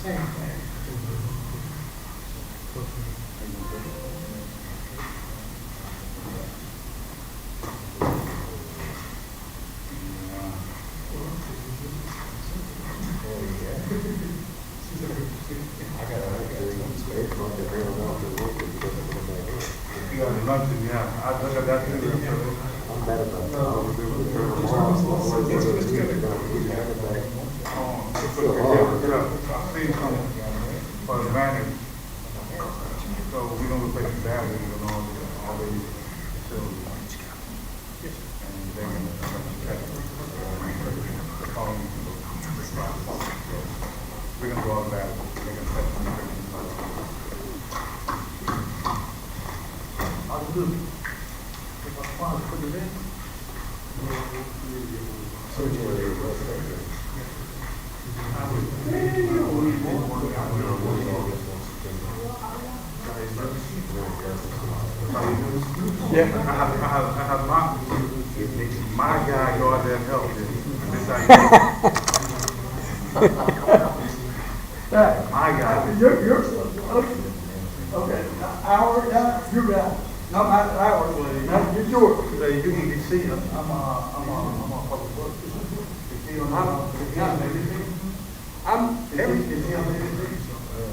Yeah. I have my guy go out there and help. My guy. You're okay. Our guy, your guy. Not my ours, but you're yours. You can see him. I'm a public works.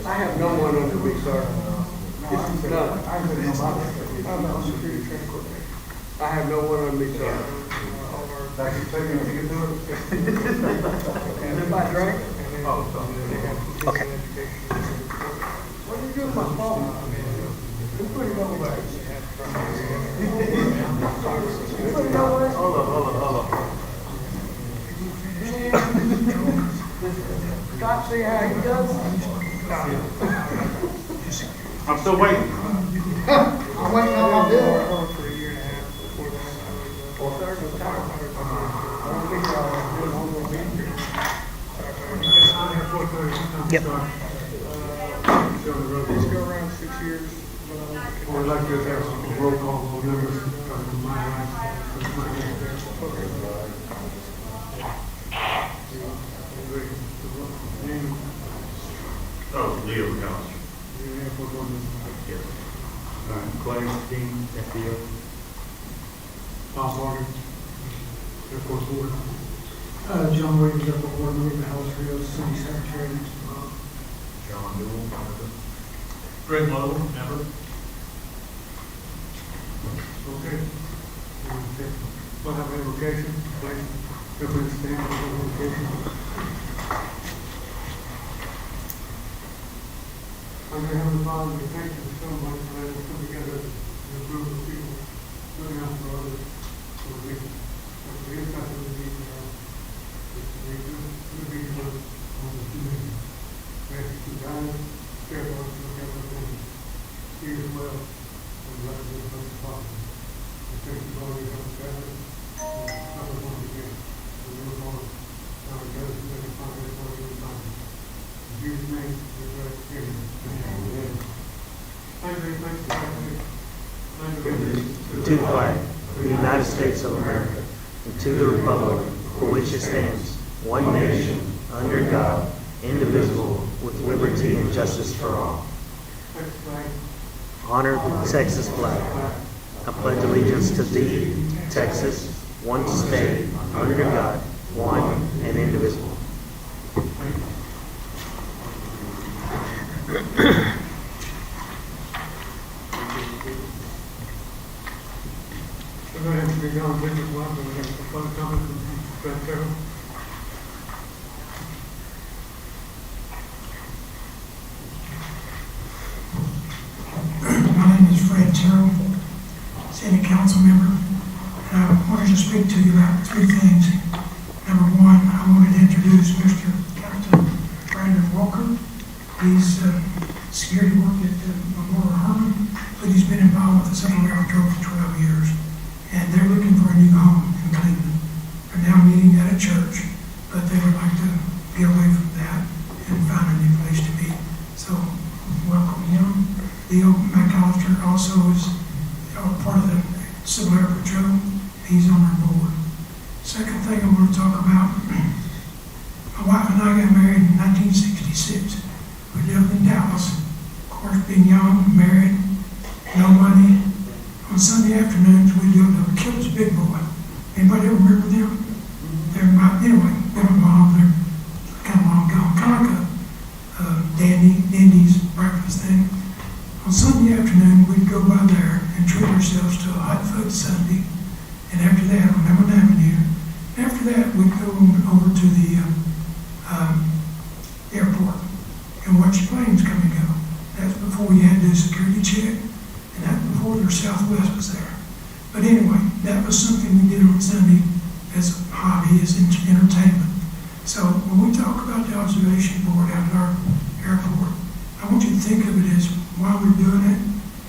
I have no one under me, sir. I'm a security training coordinator. I have no one under me, sir. Like you say, you can do it. And if I drink, Okay. what are you doing with my phone? Who's putting it over there? You put it over there? Hold on. Scott, see how he does? I'm still waiting. I'm waiting on my bill. For a year and a half before that. Well, there's a time. I don't think I'll do it on the weekend. Yep. Let's go around 6 years. We'd like to have some roll call for members. Oh, Leo McAllister. Yes. All right, Clay King, FDO. Tom Morgan. Airport Board. John Williams, Airport Board, Marina House, Rio City Secretary. John Newell, member. Greg Lowe, member. Okay. We'll have an invocation, please. Everybody stand for the invocation. Our dear Heavenly Father, we thank you so much for letting us come together and improve the people, looking out for others, so we can forget about the needs of our good people on the community. We ask you to guide us, care for us, look out for them, here as well, and let us do the best possible. We thank you for all your help, family, and help us once again. We look forward to our brothers and sisters, Father, for your time. In Jesus' name, we pray. Amen. To the flag of the United States of America and to the republic for which it stands, one nation, under God, indivisible, with liberty and justice for all. Honor the Texas flag. I pledge allegiance to thee, Texas, one state, under God, one and indivisible. We're going to have to be gone with this one, but we have some fun coming from Fred Carroll. My name is Fred Terrell, City Council member. And I wanted to speak to you about three things. Number one, I wanted to introduce Mr. Captain Brandon Walker. He's security work at Memorial Herman, but he's been involved with the Civil Air Patrol for 12 years. And they're looking for a new home in Cleveland. They're now meeting at a church, but they would like to get away from that and find a new place to be. So, welcome him. Leo McAllister also is part of the Civil Air Patrol. He's on our board. Second thing I want to talk about, my wife and I got married in 1966. being young, married, no money. On Sunday afternoons, we'd go to Kills Big Boy. Anybody ever remember them? They're about, anyway, they're involved, they're kind of long gone, kind of like a Dandy's breakfast thing. On Sunday afternoon, we'd go by there and treat ourselves to a hot food Sunday. And after that, on Emmett Avenue, after that, we'd go over to the airport and watch the planes come and go. That's before you had to do a security check, and that's before their Southwest was there. But anyway, that was something we did on Sunday as a hobby, as entertainment. So when we talk about the observation board out at our airport, I want you to think of it as while we're doing it,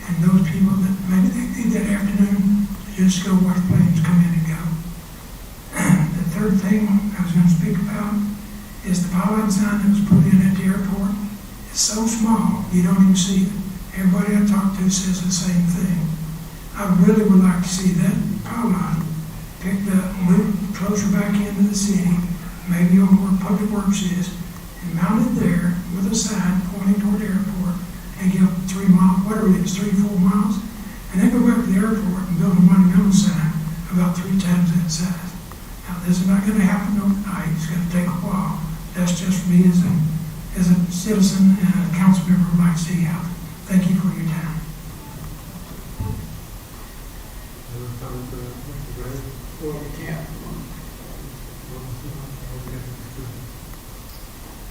and those people that maybe they need that afternoon to just go watch planes come in and go. The third thing I was going to speak about is the pilot sign that was put in at the airport. It's so small, you don't even see it. Everybody I talk to says the same thing. I really would like to see that pylon picked up, moved closer back into the city, maybe on where Public Works is, and mounted there with a sign pointing toward the airport and give 3 miles, whatever it is, 3 or 4 miles, and then go back to the airport and build a monumental sign about 3 times that size. Now, this is not going to happen overnight. It's going to take a while. That's just me as a citizen and a council member would like to see how. Thank you for your time. Well, we can't.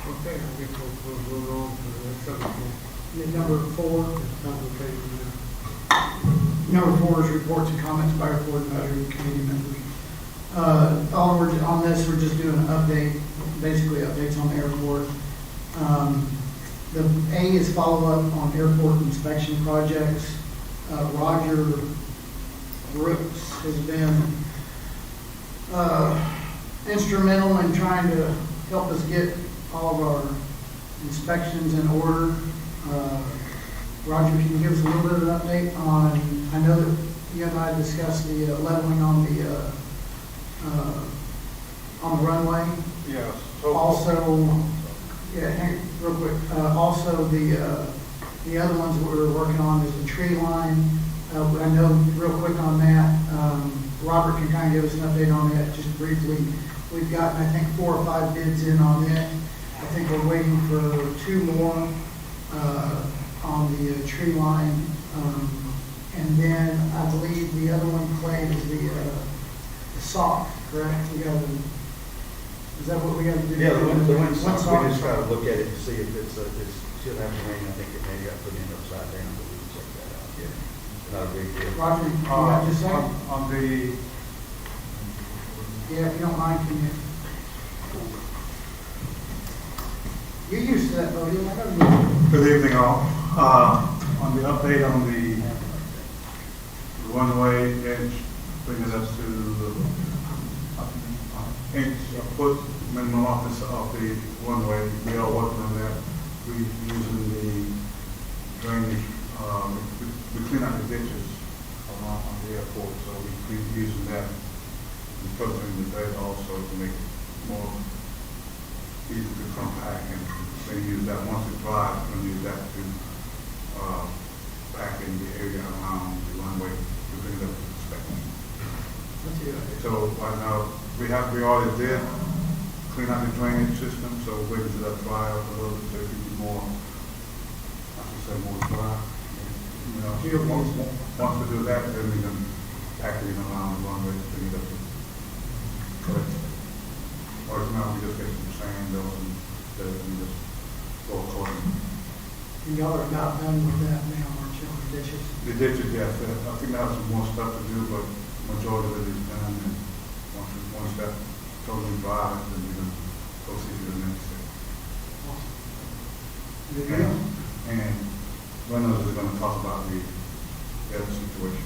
Okay, I think we'll move on to the next subject. Number 4. Consultation. Number 4 is reports and comments by report and other committee members. On this, we're just doing an update, basically updates on the airport. The A is follow-up on airport inspection projects. Roger Brooks has been instrumental in trying to help us get all of our inspections in order. Roger, can you give us a little bit of an update on, I know that you and I discussed the leveling on the runway. Yes. Also, real quick, also the other ones that we're working on is the tree line. I know real quick on that, Robert can kind of give us an update on that just briefly. We've gotten, I think, 4 or 5 bids in on it. I think we're waiting for 2 more on the tree line. And then I believe the other one, Clay, is the sock, correct? Is that what we got to do? Yeah, the wind sock, sock. we just gotta look at it to see if it's should have the rain. I think it maybe got put in upside down, but we can check that out. Yeah, it's not a big deal. Roger, you got to say? On the, Yeah, if you don't mind, can you? You're used to that, Bodie. I don't know. good evening all. On the update on the runway edge, bringing us to foot minimum office of the runway. We are working on that. We're using the drainage, we clean out the ditches around the airport, so we're using that and filtering the dirt also to make it more easy to compact, and then use that once it dries, we'll use that to pack in the area around the runway to bring it up to spec. So right now, we already did clean out the drainage system, so we're waiting till that dry up a little bit, so it can be more, I should say, more dry. You know, once we do that, then we can pack it in around the runway to bring it up to correct. Or now we just get some sand or some dirt and just go accordingly. And y'all are about done with that now, aren't you, on the dishes? The ditches, yes, I think I have some more stuff to do, but majority of it is done, and once that totally dries, then we can proceed to the next step. And Reynolds is going to talk about the other situation.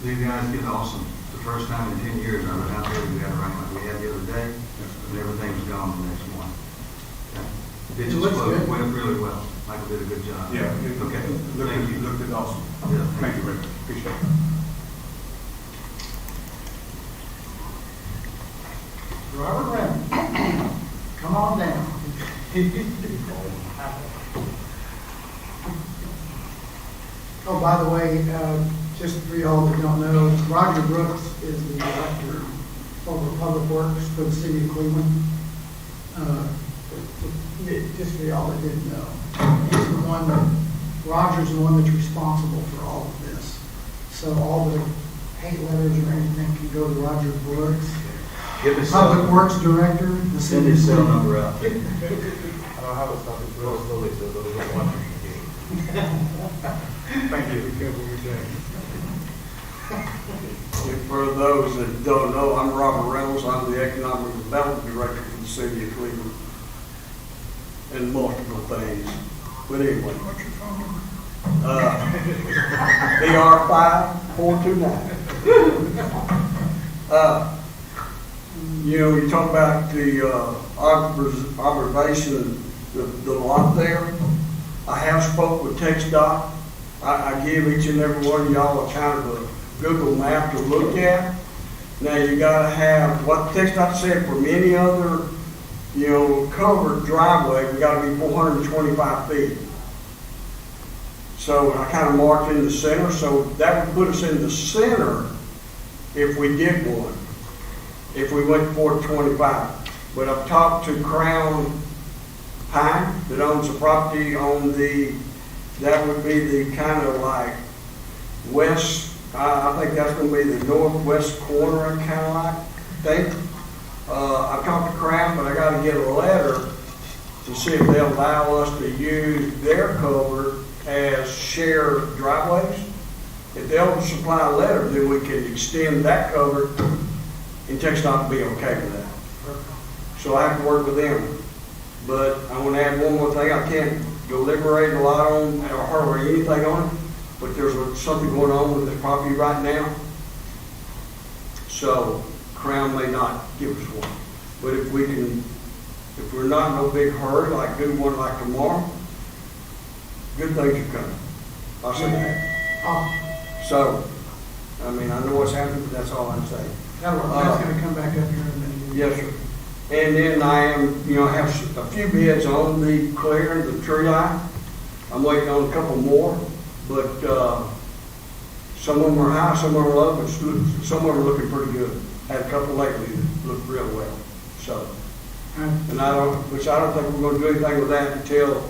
The guys get awesome. The first time in 10 years I was out there, we had a rain like we had the other day, and everything was gone the next morning. It just went really well. Michael did a good job. Yeah, Okay. Thank you. Looked at awesome. Yeah. Thank you, Rick. Appreciate it. Robert Reynolds, come on down. Oh, by the way, just for y'all that don't know, Roger Brooks is the director over Public Works for the city of Cleveland. Just for y'all that didn't know. He's the one Roger's the one that's responsible for all of this. So all the hate letters or anything can go to Roger Brooks, Give his Public cell, Works Director, the send city of his cell Cleveland. number out. I don't have a stop, it's Real real. slowly, so those are watching you. Thank you, be careful what you're saying. For those that don't know, I'm Robert Reynolds. I'm the Economic Development Director for the City of Cleveland. And multiple things. But anyway, What's your phone number? BR5429. You talk about the observation, the lot there. I have spoke with TxDOT. I give each and every one of y'all a kind of a Google map to look at. Now you gotta have, what TxDOT said for many other, covered driveway, we gotta be 425 feet. So I kind of marked in the center, so that would put us in the center if we did one, if we went 425. But I've talked to Crown Pine that owns the property on that would be the kind of like west, I think that's going to be the northwest corner, I kind of like think. I've talked to Crown, but I got to get a letter to see if they'll allow us to use their cover as shared driveways. If they'll supply a letter, then we can extend that cover and TxDOT will be okay with that. So I have to work with them. But I want to add one more thing. I can't deliberate a lot on or hardly anything on it, but there's something going on with this property right now. So Crown may not give us one. But if we're not in no big hurry, like do one like tomorrow, good things are coming. I'll say that. Oh, So, I mean, I know what's happening, but that's all I'm saying. that's going to come back up here in a minute. Yes, sir. And then I am, I have a few bids on the clear, the tree line. I'm waiting on a couple more, but some of them are high, some of them are low, but some of them are looking pretty good. Had a couple lately that looked real well. So, and I don't think we're going to do anything with that until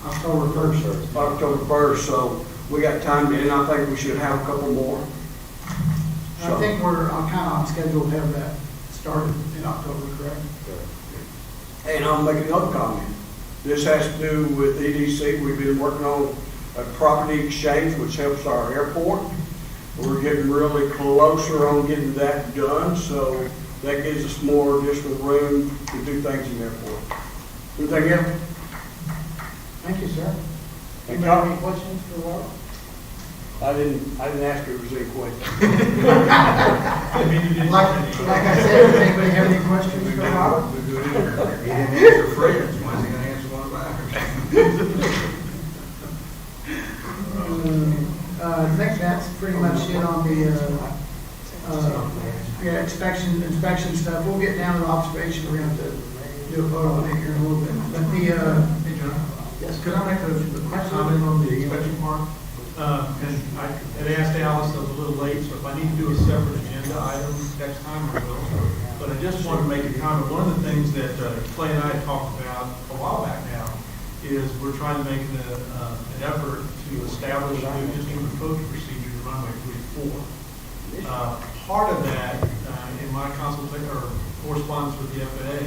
October 1st. October 1st. So we got time, and I think we should have a couple more. I think we're kind of on schedule to have that started in October, correct? And I'll make another comment. This has to do with EDC. We've been working on a property exchange, which helps our airport. We're getting really closer on getting that done, so that gives us more additional room to do things in the airport. Anything else? Thank you, sir. Thank Anybody you. have any questions for Rob? I didn't ask if there was any questions. Like I said, does anybody have any questions for Robert? He didn't answer Fred's, when's he gonna answer one back? I think that's pretty much it on the, inspection stuff. We'll get down to the observation. We're going to have to do a vote on it here in a little bit. But Hey, John, yes, could I make a comment on the inspection part? And I had asked Alice, I was a little late, so if I need to do a separate agenda item next time, I will. But I just want to make a comment. One of the things that Clay and I talked about a while back now is we're trying to make an effort to establish a new district approach procedure to runway 3-4. Part of that, in my consultation or correspondence with the FAA,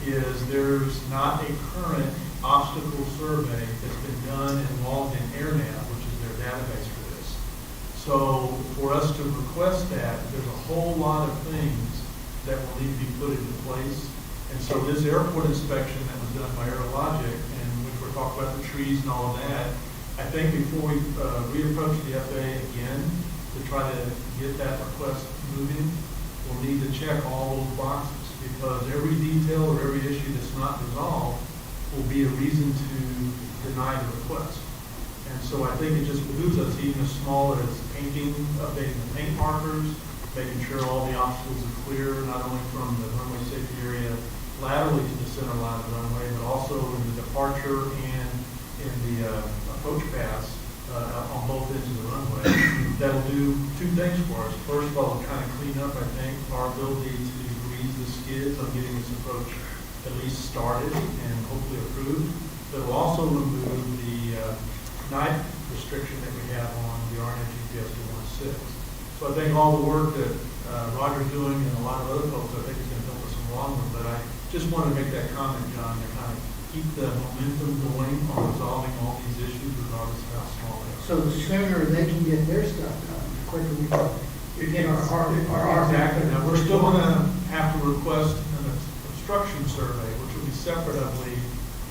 is there's not a current obstacle survey that's been done and logged in AirNav, which is their database for this. So for us to request that, there's a whole lot of things that will need to be put into place. And so this airport inspection that was done by Aerologic, and which we're talking about the trees and all of that, I think before we reapproach the FAA again to try to get that request moving, we'll need to check all those boxes, because every detail or every issue that's not resolved will be a reason to deny the request. And so I think it just behooves us, even as small as painting, updating the paint markers, making sure all the obstacles are clear, not only from the runway safety area laterally to the center line of the runway, but also in the departure and in the approach paths on both ends of the runway. That'll do two things for us. First of all, it'll kind of clean up, I think, our ability to grease the skids on getting this approach at least started and hopefully approved. But it'll also remove the night restriction that we have on the RNF GPS 216. So I think all the work that Roger's doing and a lot of other folks, I think is going to help us in the long run. But I just want to make that comment, John, to kind of keep the momentum going on resolving all these issues regardless of how small they are. So the sooner they can get their stuff done, the quicker we can get our Exactly. Now, we're still going to have to request an obstruction survey, which will be separately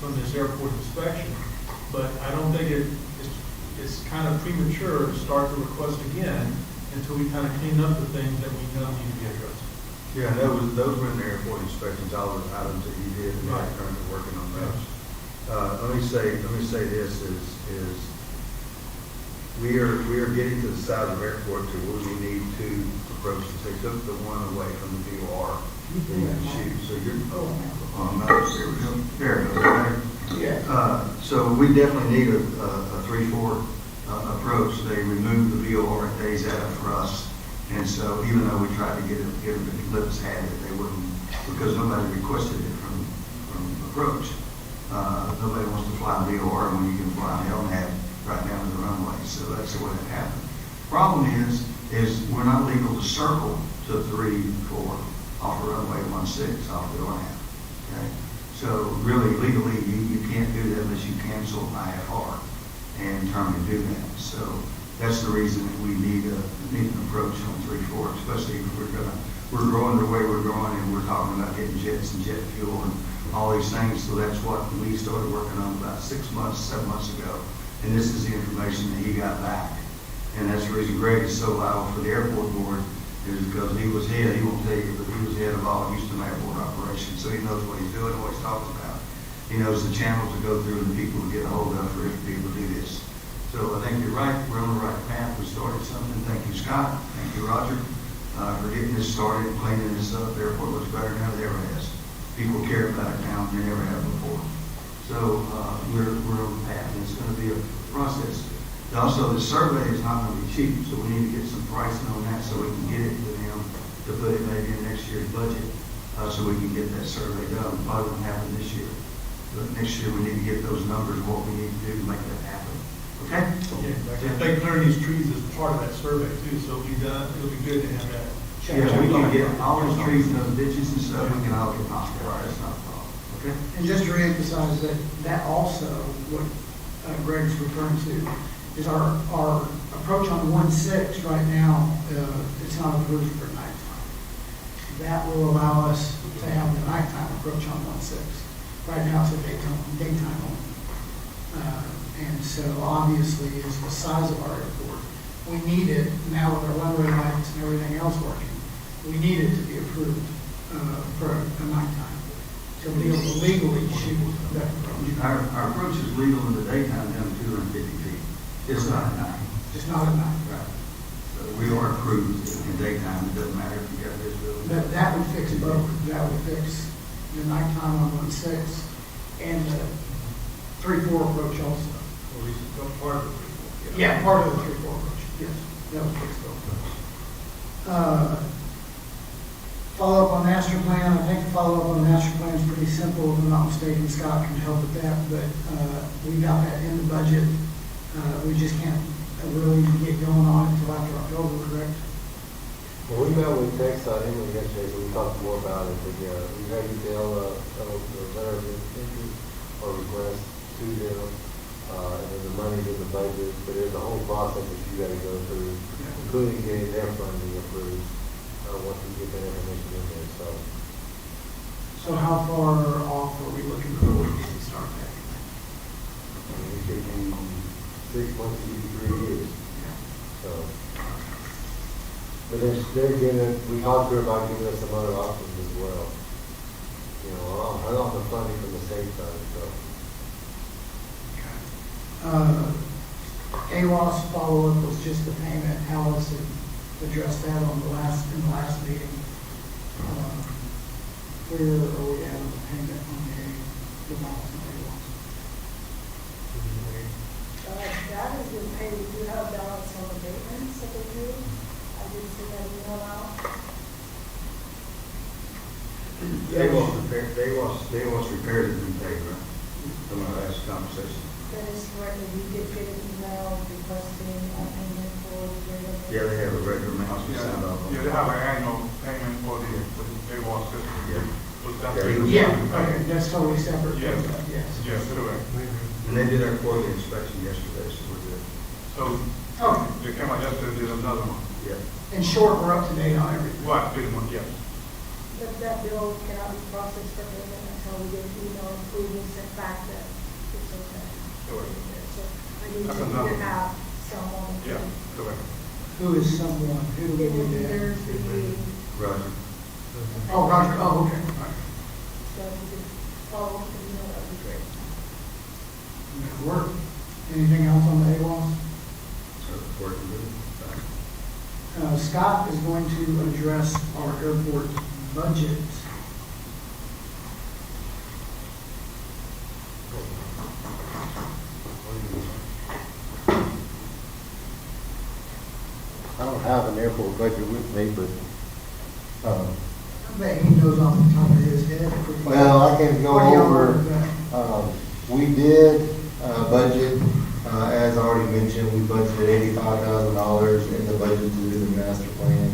from this airport inspection. But I don't think it's kind of premature to start the request again until we kind of clean up the things that we know need to be addressed. Yeah, those were in the airport inspections, all those items that you did, and they're currently working on those. Let me say this is we are getting to the size of airport to where we need two approaches. They took the one away from the VOR. Shoot, so you're, there it goes, right? Yeah. So we definitely need a 3-4 approach. They removed the VOR at days out for us. And so even though we tried to get them to let us have it, they wouldn't, because nobody requested it from approach. Nobody wants to fly VOR when you can fly an LNAV right down to the runway. So that's the way it happened. Problem is we're not legal to circle to 3-4 off the runway 16 off the LNAV. Okay? So really, legally, you can't do that unless you cancel IFR and trying to do that. So that's the reason that we need an approach on 3-4, especially if we're growing the way we're growing and we're talking about getting jets and jet fuel and all these things. So that's what we started working on about 7 months ago. And this is the information that he got back. And that's the reason Greg is so loud for the airport board, is because he was head, he won't tell you, but he was head of all Houston airport operations. So he knows what he's doing, what he's talking about. He knows the channels to go through and the people to get a hold of for him to be able to do this. So I think you're right. We're on the right path. We started something. Thank you, Scott. Thank you, Roger, for getting this started and cleaning this up. The airport looks better now than it ever has. People care about it now than they never have before. So we're on the path, and it's going to be a process. Also, the survey is not going to be cheap, so we need to get some pricing on that so we can get it to them to put it maybe in next year's budget, so we can get that survey done. Probably won't happen this year, but next year we need to get those numbers, what we need to do to make that happen. Okay? Yeah, they clearing these trees as part of that survey too, so it'll be done, it'll be good to have that. Yeah, we can get all those trees and those ditches and stuff, we can all get knocked out. That's not a problem. Okay? And just to reemphasize that also, what Greg's referring to, is our approach on 1-6 right now, it's not approved for nighttime. That will allow us to have the nighttime approach on 1-6. Right now it's a daytime only. And so obviously is the size of our airport. We need it, now with our runway lights and everything else working, we need it to be approved for a nighttime, to be able to legally shoot that approach. Our approach is legal in the daytime down to 250 feet. It's not at night. Just not at night. Right. So we are approved in daytime. It doesn't matter if you got visibility. That would fix both. That would fix the nighttime on 1-6 and the 3-4 approach also. Or at least part of it. Yeah, part of the 3-4 approach, yes. That would fix both those. Follow up on master plan. I think the follow up on the master plan is pretty simple. If I'm not mistaken, Scott can help with that, but we got that in the budget. We just can't really get going on it until after October, correct? Well, we met with Tex Inland yesterday, so we talked more about it. But yeah, we had to tell the letter of interest or request to them, and then the money's in the budget. But there's a whole process that you got to go through, including getting their funding approved once we get that information in there. So how far off are we looking for we can start that? I mean, it could be 6 months, it could be 3 years. So, but they're giving, we talked to her about giving us some other options as well. You know, on the funding from the state side, so. AWAS follow-up was just the payment. Alice had addressed that in the last meeting. Where are we at on the payment on the miles and AWAS? That is been paid, we do have balance on the maintenance that they do. I did send that email out. They was repaired and been paid, right? From our last conversation. That is correct, and we did get an email requesting a payment for the regular. Yeah, they have a regular amount we signed off on. Yeah, they have an annual payment for the AWAS system. Yeah. Was that- Yeah, okay, that's totally separate. Yes. Yes. Yes, correct. And they did our quarterly inspection yesterday, so we're good. So, Okay, they came out yesterday, did another one. Yeah. in short, we're up to date on everything. Right, pretty much, yes. But that bill cannot be processed for payment until we get an email approving sent back that it's okay. Sure. So I need That's to enough. either have someone. Yeah, correct. Who is someone, who do we It would need to have? either be. Roger. Oh, Roger, oh, okay. So if you could follow up the email, that'd be great. That'll work. Anything else on the AWAS? So it's working good. Scott is going to address our airport budget. I don't have an airport budget with me, but, I bet he knows off the top of his head. well, I can go What do y'all over, want with that? we did, budget, as already mentioned, we budgeted $85,000 in the budget to do the master plan.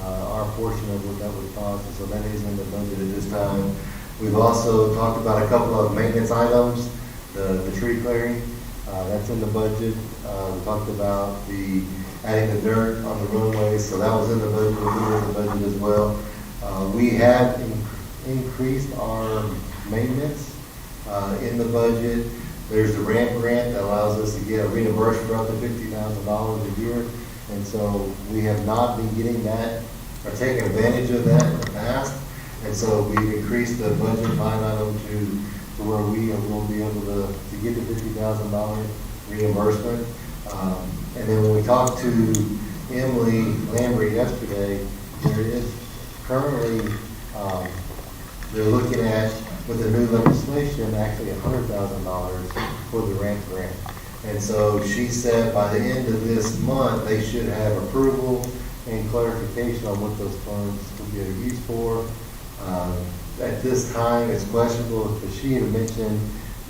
Our portion of what that would cost, and so that is in the budget at this time. We've also talked about a couple of maintenance items, the tree clearing, that's in the budget. We talked about adding the dirt on the runways, so that was in the budget, we'll do it in the budget as well. We have increased our maintenance, in the budget. There's the ramp grant that allows us to get a reimbursement for up to $50,000 a year. And so we have not been getting that or taking advantage of that in the past. And so we've increased the budget line item to where we will be able to get the $50,000 reimbursement. And then when we talked to Emily Lambert yesterday, there is currently, they're looking at, with the new legislation, actually $100,000 for the ramp grant. And so she said by the end of this month, they should have approval and clarification on what those funds will be used for. At this time, it's questionable, because she had mentioned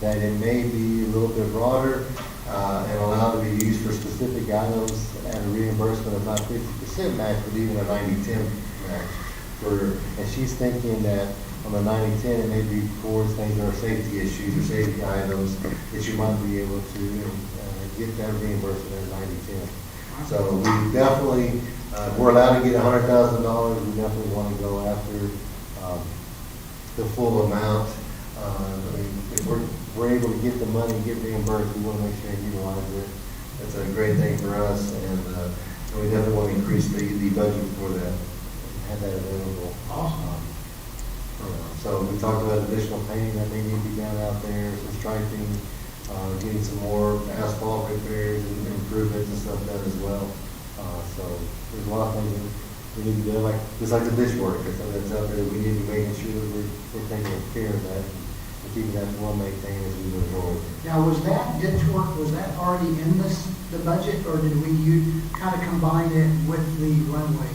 that it may be a little bit broader and allowed to be used for specific items at a reimbursement of not 50% match, but even a 90-10 match. And she's thinking that on the 90-10, it may be towards things that are safety issues or safety items that you might be able to get that reimbursement at 90-10. So we definitely, we're allowed to get $100,000. We definitely want to go after the full amount. I mean, if we're able to get the money and get reimbursed, we want to make sure and utilize it. It's a great thing for us, and we definitely want to increase the budget for that, and have that available. Awesome. So we talked about additional painting that may need to be done out there, some striping, getting some more asphalt repairs and improvements and stuff done as well. So there's a lot of things that we need to do, just like the ditch work, that's out there. We need to make sure that we're taking care of that and keeping that well maintained as we move forward. Now, was that ditch work, was that already in the budget, or did we kind of combine it with the runway,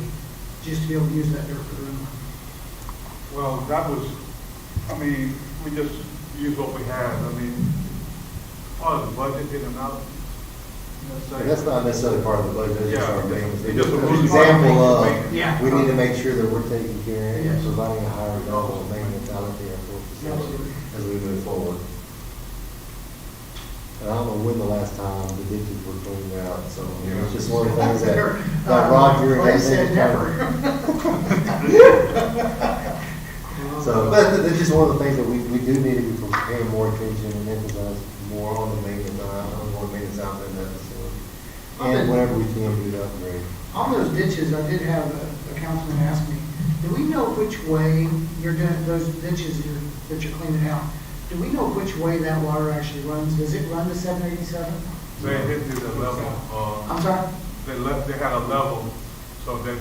just to be able to use that dirt for the runway? Well, that was, I mean, we just used what we had. I mean, part of the budget didn't out. And that's not necessarily part of the budget, it's just our maintenance. It's just a An really example part of of, Yeah. we need to make sure that we're taking care of Yes. and providing a higher level of maintenance out at the airport facility as we move forward. And I don't know when the last time the ditches were cleaned out, so it's just one of the things that Roger Clay has said never. So, but it's just one of the things that we do need to be paying more attention and emphasize more on the maintenance, on more maintenance out there in that facility. And whatever we can do to upgrade. On those ditches, I did have a councilman ask me, do we know which way you're doing, those ditches that you're cleaning out, do we know which way that water actually runs? Does it run to 787? They hit the level, I'm sorry? they had a level, so they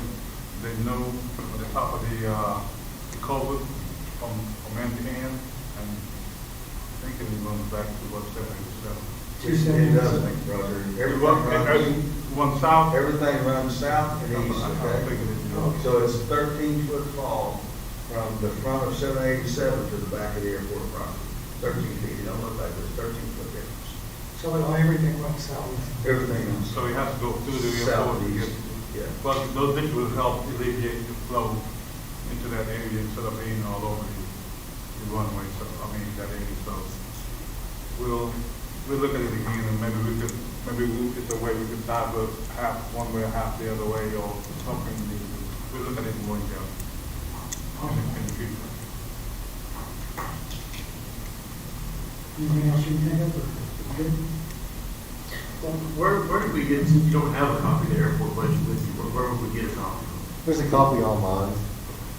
knew from the top of the culvert from end to end, and I think it runs back to what, 787. It doesn't, Roger. One south. Everything runs south and east, okay? So it's 13-foot fall from the front of 787 to the back of the airport property. 13 feet, it don't look like there's 13-foot difference. So everything went south. Everything else. So you have to go through the airport to get, Southeast, yeah. but those ditches will help alleviate the flow into that area instead of being all over the runway, so, that area, so. We'll look at it again, and it's a way we could divert half one way, half the other way, or something. We'll look at it more in depth in the future. Anything else you can think of? Good? Where did we get, you don't have a copy of the airport budget with you, where would we get a copy? There's a copy online.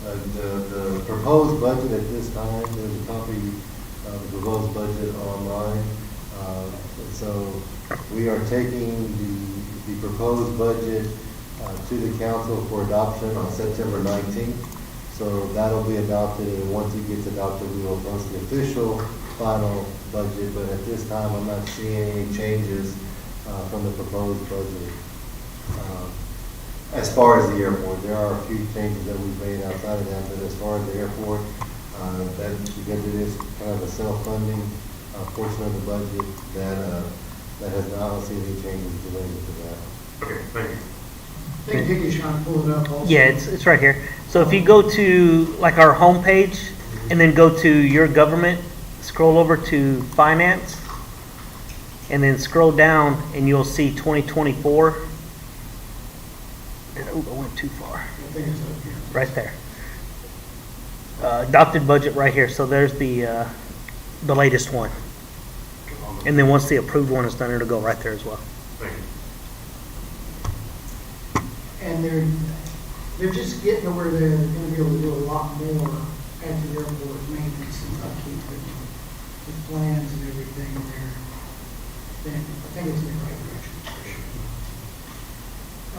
The proposed budget at this time, there's a copy of the proposed budget online. And so we are taking the proposed budget to the council for adoption on September 19th. So that'll be adopted, and once it gets adopted, we will post the official final budget. But at this time, I'm not seeing any changes from the proposed budget. As far as the airport, there are a few changes that we've made outside of that, but as far as the airport, that because it is kind of a self-funding portion of the budget, that has not seen any changes related to that. Okay, thank you. I think Dicky's trying to pull it up also. Yeah, it's right here. So if you go to like our homepage and then go to your government, scroll over to finance, and then scroll down and you'll see 2024. I went too far. I think it's up here. Right there. Adopted budget right here. So there's the latest one. And then once the approved one is done, it'll go right there as well. Thank you. And they're just getting to where they're gonna be able to do a lot more at the airport, maintenance and upkeep with plans and everything there. I think it's in the right direction for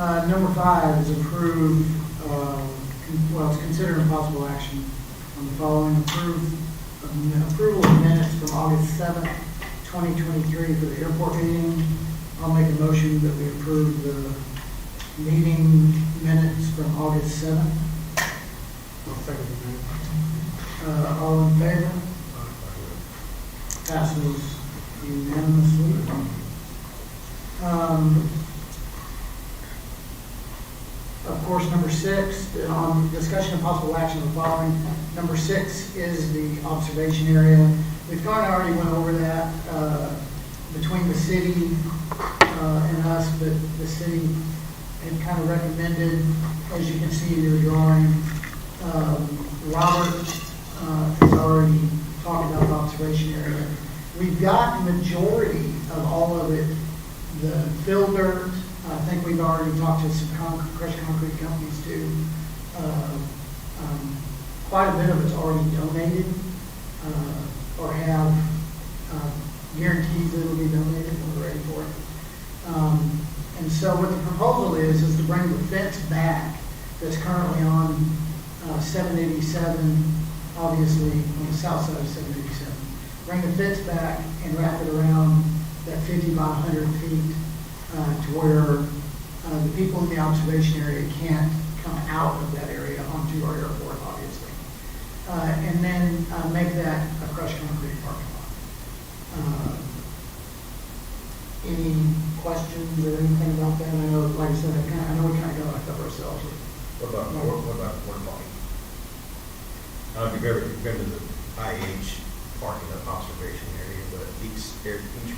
sure. Number 5 is approve, it's consider impossible action on the following approval of minutes from August 7th, 2023 for the airport meeting. I'll make a motion that we approve the meeting minutes from August 7th. I'll second the minute. All in favor? Passes unanimously. Of course, number 6, on discussion of possible action of the following. Number 6 is the observation area. We've kind of already went over that between the city and us, but the city had kind of recommended, as you can see in your drawing, Robert has already talked about the observation area. We've got the majority of all of it, the fill dirt. I think we've already talked to some crushed concrete companies too. Quite a bit of it's already donated or have guarantees that it'll be donated when we're ready for it. And so what the proposal is to bring the fence back that's currently on 787, obviously on the south side of 787. Bring the fence back and wrap it around that 50 by 100 feet to where the people in the observation area can't come out of that area onto our airport, obviously. And then make that a crushed concrete parking lot. Any questions or anything about that? I know, like I said, I know we kind of got locked up ourselves. What about porta potty? I don't know if you've ever been to the IH parking lot observation area, but each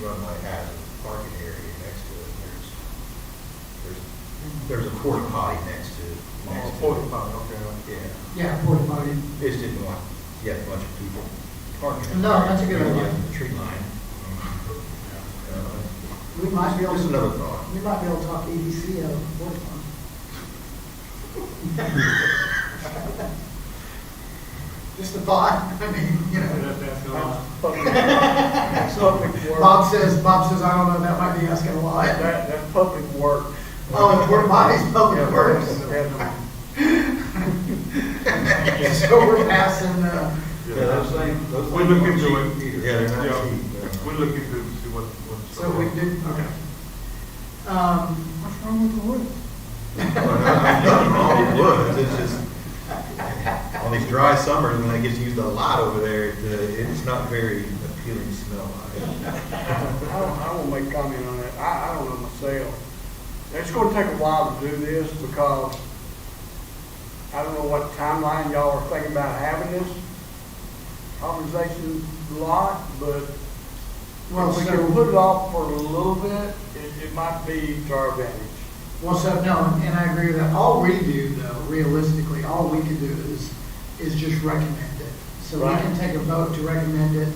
runway has a parking area next to it. There's a porta potty next to it. Porta potty, okay. Yeah. Yeah, porta potty. They just didn't want, a bunch of people parking. No, that's a good idea. The tree line. We might be able Just to. another thought. We might be able to talk EDC out of the porta potty. Just a thought. I mean, you know. That's public work. Bob says, I don't know, that might be asking a lot. That's public work. Oh, the porta potty's public works. So we're passing, Yeah, those things. We look into it. Yeah, they're not Yeah. cheap. We'll look into it and see what's. So we do, okay. What's wrong with the woods? Nothing wrong with woods, it's just, on these dry summers, when it gets used a lot over there, it's not very appealing smell. I won't make comment on that. I don't know myself. It's gonna take a while to do this because I don't know what timeline y'all are thinking about having this conversation lot, but Well, if we so- can put it off for a little bit, it might be to our advantage. Well, so, no, and I agree with that. All we do, though, realistically, all we can do is just recommend it. So we Right. can take a vote to recommend it.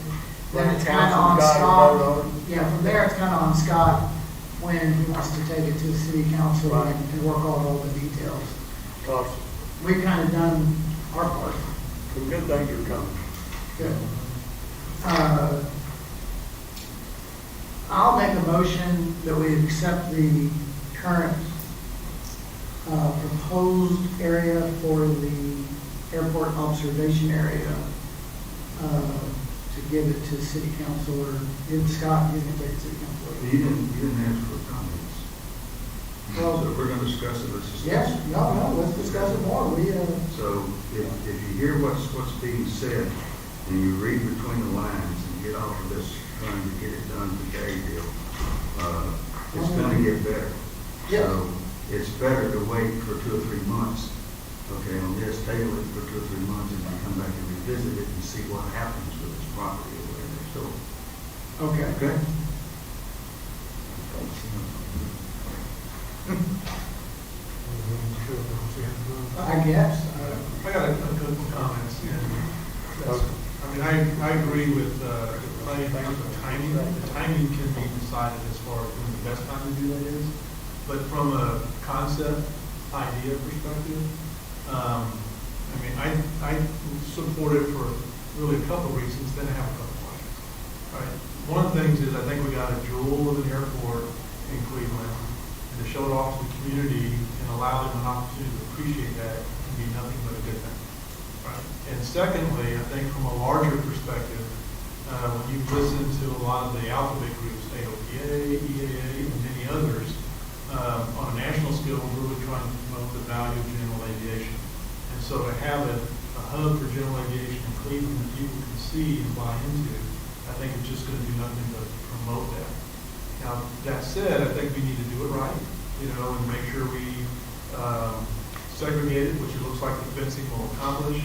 Then Right, it's kind of council's on got to Scott. vote on Yeah, from there, it's kind of on Scott when he wants to take it to the city council Right. and work out all the details. Because We've kind of done our part. some good things are coming. Good. I'll make a motion that we accept the current proposed area for the airport observation area to give it to the city council, or give Scott, you can take it to city council. You didn't ask for comments. Well- So if we're gonna discuss it, let's discuss it. Yes, no, let's discuss it more. So if you hear what's being said, and you read between the lines and get off of this trying to get it done today deal, it's gonna get better. Yeah. So it's better to wait for 2 or 3 months, okay, on this, table it for 2 or 3 months, and then come back and revisit it and see what happens with this property over there next door. Okay. Okay? I guess. I got a couple of comments, and I mean, I agree with, plenty of things with timing. The timing can be decided as far as when the best time to do that is. But from a concept, idea perspective, I mean, I support it for really a couple of reasons, then I have a couple of questions. Right? One of the things is I think we got a jewel of an airport in Cleveland, and to show it off to the community and allow them an opportunity to appreciate that can be nothing but a good thing. Right? And secondly, I think from a larger perspective, when you listen to a lot of the alphabet groups, AOPA, EAA, and many others, on a national scale, we're really trying to promote the value of general aviation. And so to have a hub for general aviation in Cleveland that people can see and buy into, I think it's just going to do nothing but promote that. Now, that said, I think we need to do it right, and make sure we segregate it, which it looks like the fencing will accomplish.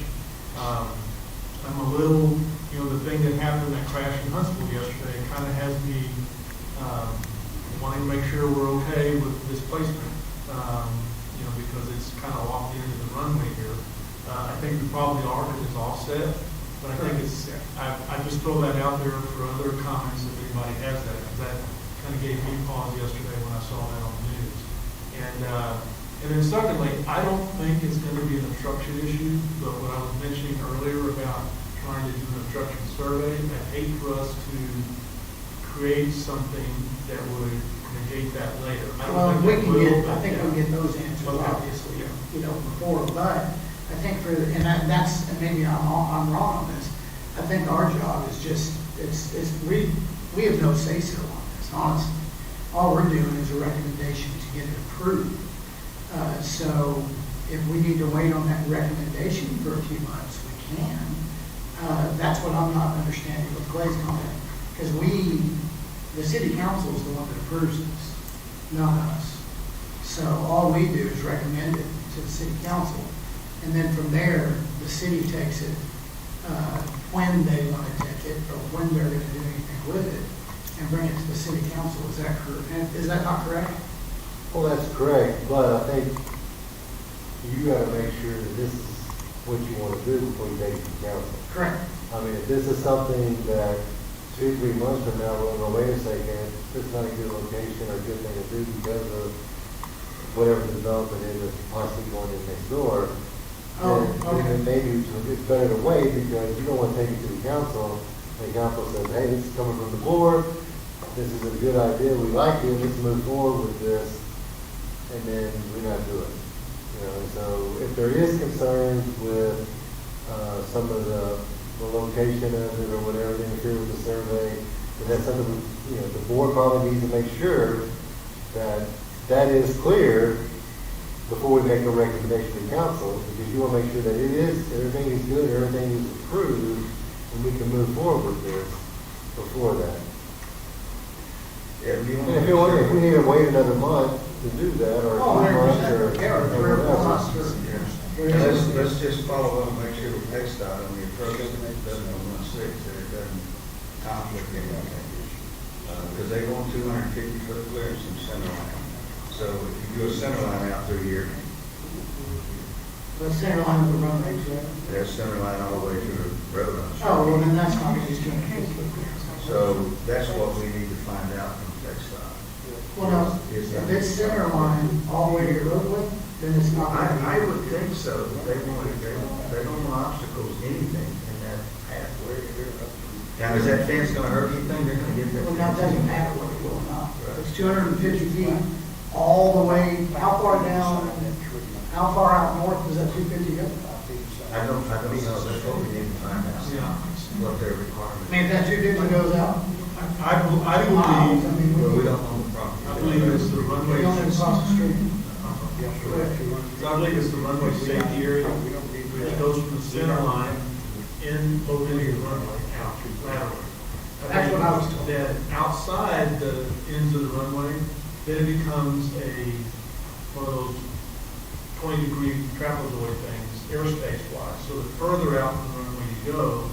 I'm a little, the thing that happened, that crash in Huntsville yesterday, kind of has me wanting to make sure we're okay with displacement, because it's kind of off the end of the runway here. I think we probably are, because it's all set, but I think I just throw that out there for other comments if anybody has that, because that kind of gave me pause yesterday when I saw that on the news. And then secondly, I don't think it's going to be an obstruction issue, but what I was mentioning earlier about trying to do an obstruction survey, I'd hate for us to create something that would negate that later. I don't Well, think we that can will, get, but I think yeah. we'll get those answers, Okay. obviously, before, but I think that's, and maybe I'm wrong on this, I think our job is just, we have no say-so on this, honestly. All we're doing is a recommendation to get it approved. So if we need to wait on that recommendation for a few months, we can. That's what I'm not understanding with Clay's comment, because the city council is the one that approves this, not us. So all we do is recommend it to the city council, and then from there, the city takes it when they want to take it, or when they're going to do anything with it, and bring it to the city council. Is that correct? Is that not correct? Well, that's correct, but I think you gotta make sure that this is what you wanna do before you take it to council. Correct. I mean, if this is something that 2, 3 months from now, we'll go, wait a second, this is not a good location or a good thing to do because of whatever the development is that's possibly going in next door, then maybe it's better to wait because you don't want to take it to the council. The council says, hey, this is coming from the board, this is a good idea, we like it, let's move forward with this, and then we not do it. So if there is concerns with some of the location of it or whatever, interfere with the survey, And that's something, the board probably needs to make sure that that is clear before we make a recommendation to council, because you want to make sure that everything is good, everything is approved, and we can move forward with this before that. Yeah, we And want if we need to wait another month to do that, or Oh, 2 months, 100%. Yeah, or 3 or 4 whatever. months, or- Let's just follow up and make sure with TxDOT on the approach that it doesn't go 1/6, that it doesn't conflict anything. Because they want 250 foot clearance from center line. So if you do a center line out through here, The center line of the runway, right? there's center line all the way to the road. Oh, well, then that's not just going to. So that's what we need to find out from TxDOT. Well, no, if it's center line all the way to your roadway, then it's not. I would think so. They don't want obstacles, anything in that pathway. Now, is that fence gonna hurt anything? They're gonna get that. Well, that doesn't matter what it will or not. It's 250 feet all the way, how far down, how far out north does that 250 go? I don't know. That's what we need to find out. Yeah. What their I requirements. mean, if that 250 goes out, I miles, I believe, mean, Well, we we don't own the property. I believe it's the runway. don't have to cross the street. So I believe it's the runway safety area, which goes from the center line in, over into the runway, out laterally. That's what I was told. That outside the ends of the runway, then it becomes one of those 20-degree trapezoid things, airspace wise. So the further out from the runway you go,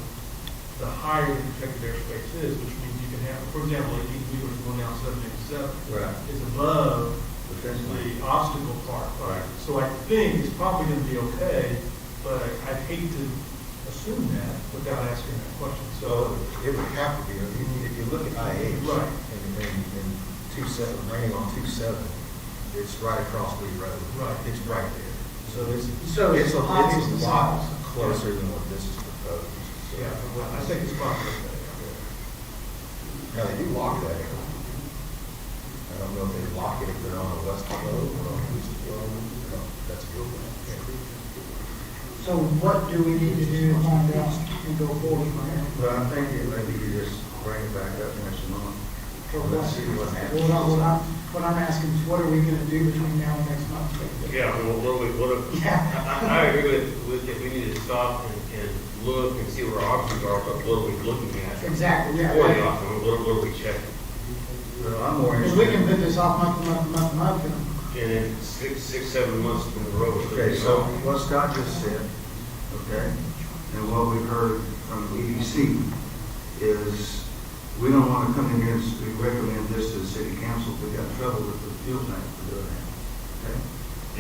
the higher the protected airspace is, which means you can have, for example, 18-wheelers going down 787 Right. is above Potentially. the obstacle part. Right. So I think it's probably going to be okay, but I'd hate to assume that without asking that question. So it would have to be, if you look at IH. Right. And 27, running on 27, it's right across Lee Road. Right. It's right there. So it's So a it's opposite it's a lot sides. closer than what this is proposed. So- Yeah, well, I think it's probably okay. Now, they do lock that area. I don't know if they lock it if they're on the west road or on the east road. No, that's a good one. So what do we need to do to find out and go forward from there? But I'm thinking maybe you just bring it back up next month. Let's see what happens. What I'm asking is, what are we gonna do between now and next month? Yeah, I agree with if we need to stop and look and see where our options are, but what are we looking at? Exactly, yeah. For the option, what are we checking? Well, I'm more Because we can interested. put this off month to month, to month, to month, and And then 7 months in a row. Okay, so what Scott just said, okay, and what we've heard from EDC is we don't want to come in here and recommend this to the city council if we got trouble with the fuel tank for doing that. Okay?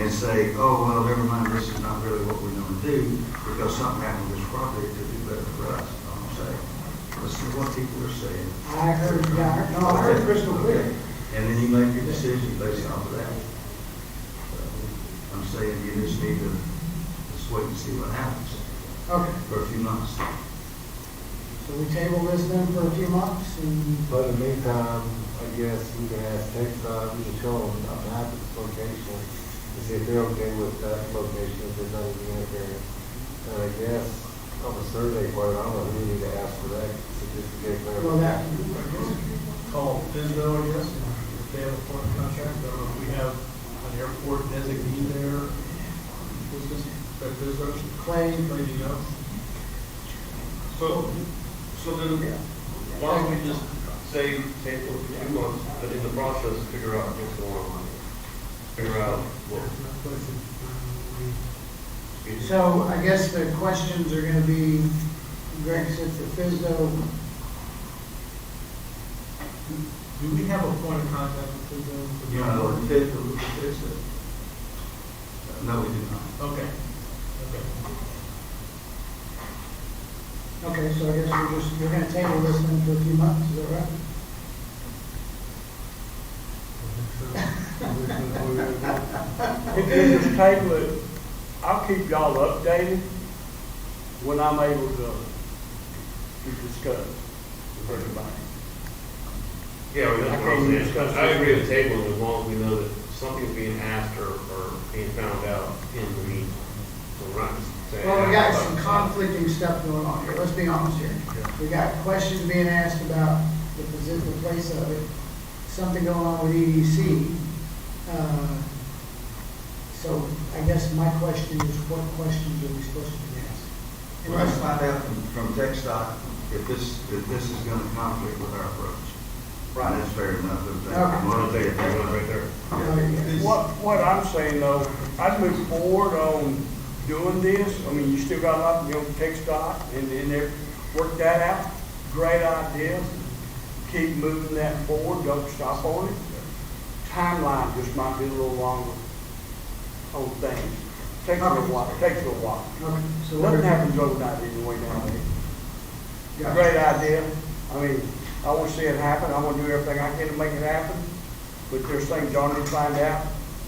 And say, oh, well, never mind, this is not really what we're going to do because something happened with this property to do better for us. You know what I'm saying? Listen to what people are saying. I heard, I heard crystal clear. And then you make your decision based off of that. So, I'm saying you just need to just wait and see what happens Okay, for a few months. so we table this then for a few months, and But in the meantime, I guess we can ask TxDOT, we can show them a map of this location, to see if they're okay with that location, if there's not any interference. And I guess on the survey part, I don't know, who we need to ask for that, certificate. well, that, Call FISDO, I guess, if they have a point of contact, or if we have an airport designee there. Who's this? That FISDO? Clay. Clay, do you know? So then, why don't we just say for 2 months, but in the process, figure out what's going on. Figure out what. so I guess the questions are gonna be, Greg said for FISDO, Do we have a point of contact with FISDO? You know, the fifth, the fifth. No, we do not. Okay. okay, so I guess we're gonna table this then for a few months, is that right? If you just table it, I'll keep y'all updated when I'm able to discuss with everybody. Yeah, that's what I'm saying. I agree with tabling as long as we know that something's being asked or being found out in the meeting. So we're not just saying. Well, we got some conflicting stuff going on here, let's be honest here. We got questions being asked about the position at the place of it, something going on with EDC. So I guess my question is, what questions are we supposed to be asking? Let's find out from TechStop if this is gonna conflict with our approach. Right. And that's fair enough. Okay. I'll take it, right there. What I'm saying though, I'd move forward on doing this. I mean, you still got a lot, you know, TechStop and they work that out. Great idea. Keep moving that forward, don't stop on it. Timeline just might be a little longer on things. Takes a little while, takes a little while. Okay, so what Nothing are, happens overnight anyway nowadays. yeah. Great idea. I mean, I want to see it happen. I want to do everything I can to make it happen. But there's things y'all need to find out.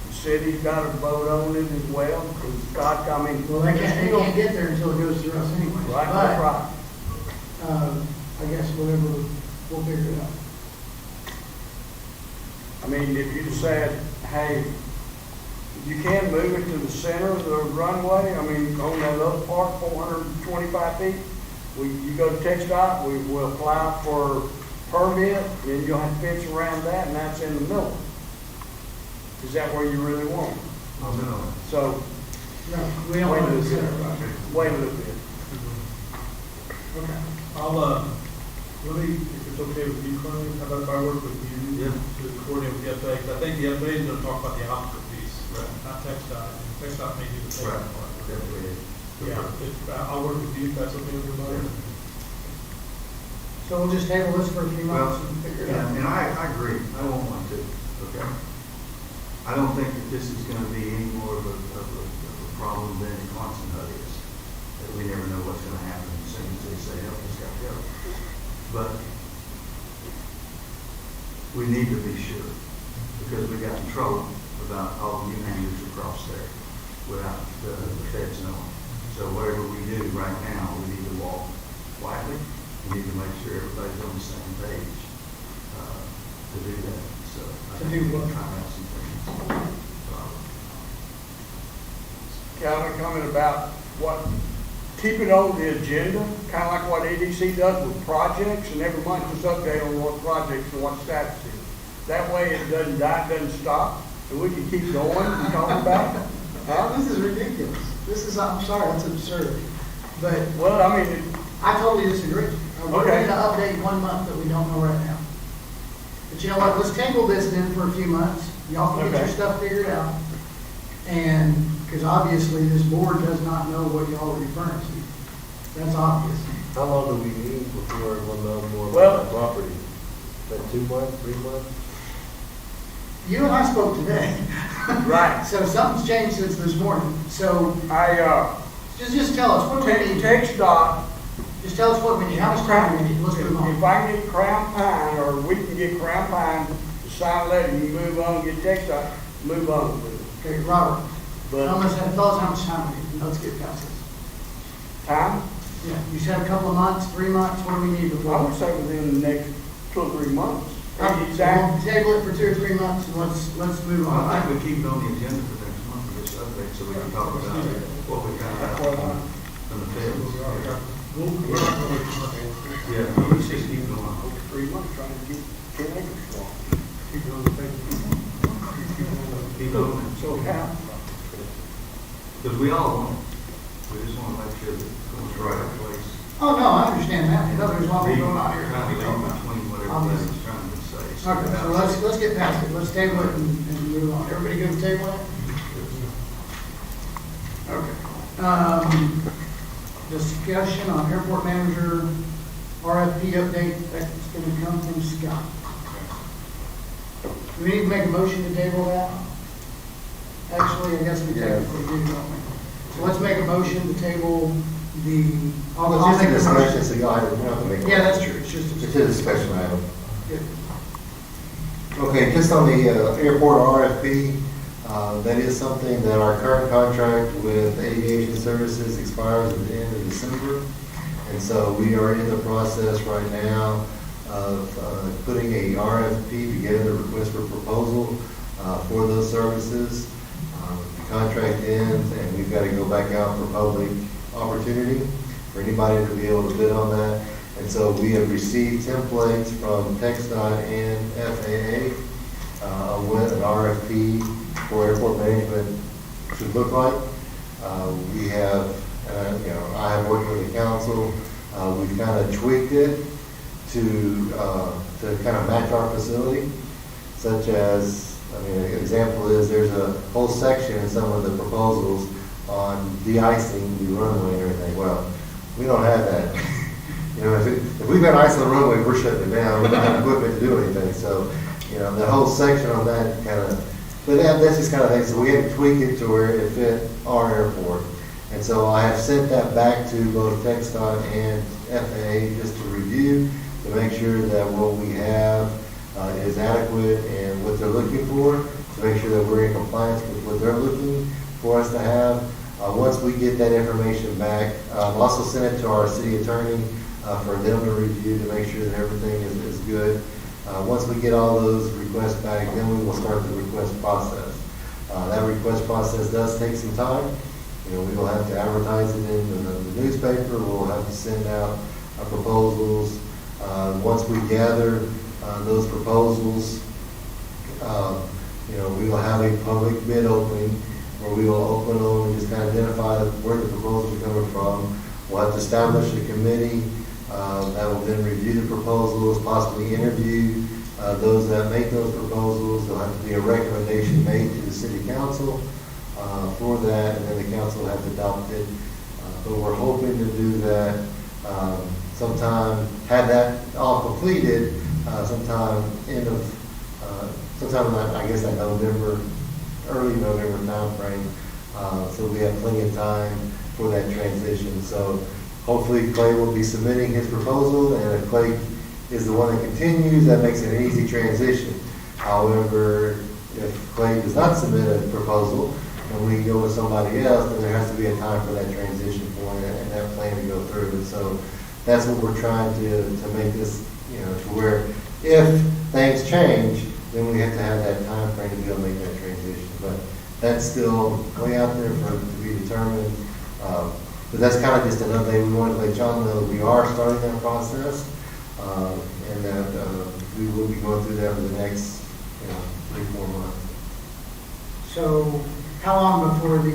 The city's got to vote on it as well. Because God, I mean. Well, they can't get there until it goes through us anyway. Right, that's right. I guess whatever, we'll figure it out. I mean, if you said, hey, you can move it to the center of the runway, I mean, on that other part, 425 feet, you go to TechStop, we will apply for permit, then you'll have to fence around that, and that's in the middle. Is that where you really want it? No. So, No, we don't want to do that. wait a little bit. Okay. I'll, let me, if it's okay with you, Carly, how about if I work with you? Yeah. To coordinate with the FAA, because I think the FAA is gonna talk about the optical piece, not TechStop. TechStop may do the same Right. part. Definitely. Yeah, I'll work with you if that's okay with everybody. So we'll just table this for a few Well, months and figure it out. and I agree, I don't want to, okay? I don't think that this is gonna be any more of a problem than Quonset hut is. That we never know what's gonna happen as soon as they say, help, it's got to go. But we need to be sure, because we got in trouble about all the U-hangers across there without the feds knowing. So whatever we do right now, we need to walk quietly. We need to make sure everybody's on the same page to do that. So I To think do we what? can try out some things. Calvin, comment about what, keep it on the agenda, kind of like what EDC does with projects, and every month just update on what projects and what status is. That way it doesn't die, it doesn't stop, and we can keep going and talking about it. Huh? This is ridiculous. This is, I'm sorry, that's absurd. But Well, I mean, I totally disagree. We're Okay. going to update 1 month that we don't know right now. But you know what, let's table this then for a few months. Y'all can get your Okay. stuff figured out. And, because obviously this board does not know what y'all are referring to. That's obvious. How long do we need before we'll know more Well- about the property? Is that 2 months, 3 months? You and I spoke today. Right. So something's changed since this morning. So I, just tell us, what do we need? TechStop, Just tell us what we need, how much time we need, let's move on. if I can get Crown Pine, or we can get Crown Pine to sign a letter, you move on, get TechStop, move on with it. Okay, Robert, But tell us how much time we need, and let's get past this. time, Yeah, you said a couple of months, 3 months, what do we need I before? would say within the next 2 or 3 months. Okay, so we'll table it for 2 or 3 months, and let's move Well, I on. think we keep it on the agenda for next month for this update, so we can talk about what we found out from the feds. We're not gonna wait too much. Yeah, let's just keep going. 3 months trying to get 10 acres long. Keep it on the table. Keep going. So, yeah. Because we all want it. We just want to make sure that it goes right in place. Oh, no, I understand that, there's a lot more going on here. Trying to leave between what everybody's trying to say. Okay, so let's get past it, let's table it and move on. Everybody good with tabling it? Okay. Discussion on airport manager RFP update, that's gonna come from Scott. Do we need to make a motion to table that? Actually, I guess we technically do, don't we? So let's make a motion to table the. I'll Well, make just the a motion. discussion, it's a item, we're not gonna make. a Yeah, that's motion. true, it's just a. It's a special item. Good. Okay, just on the airport RFP, that is something that our current contract with Aviation Services expires at the end of December. And so we are in the process right now of putting a RFP together, request for proposal for those services. The contract ends and we've got to go back out for public opportunity for anybody to be able to bid on that. And so we have received templates from TxDOT and FAA on what an RFP for airport management should look like. We have, I have worked with the council. We've kind of tweaked it to kind of match our facility, such as, an example is there's a whole section in some of the proposals on de-icing the runway and everything. Well, we don't have that. If we've got ice on the runway, we're shutting it down. We don't have equipment to do anything. So, the whole section on that kind of, but that's just kind of thing. So we had to tweak it to where it fit our airport. And so I have sent that back to both TxDOT and FAA just to review, to make sure that what we have is adequate and what they're looking for, to make sure that we're in compliance with what they're looking for us to have. Once we get that information back, I'll also send it to our city attorney for them to review to make sure that everything is good. Once we get all those requests back, then we will start the request process. That request process does take some time. We will have to advertise it in the newspaper. We'll have to send out proposals. Once we gather those proposals, we will have a public bid opening where we will open them and just kind of identify where the proposals are coming from. We'll have to establish a committee that will then review the proposals, possibly interview those that make those proposals. There'll have to be a recommendation made to the city council for that, and then the council will have to adopt it. But we're hoping to do that sometime, have that all completed sometime in that November, early November timeframe. So we have plenty of time for that transition. So hopefully Clay will be submitting his proposal, and if Clay is the one that continues, that makes it an easy transition. However, if Clay does not submit a proposal and we go with somebody else, then there has to be a time for that transition point and that plan to go through. And so that's what we're trying to make this, to where if things change, then we have to have that time frame to be able to make that transition. But that's still way out there to be determined. But that's kind of just an update. We wanted to let John know that we are starting that process, and that we will be going through that for the next 3-4 months. So how long before the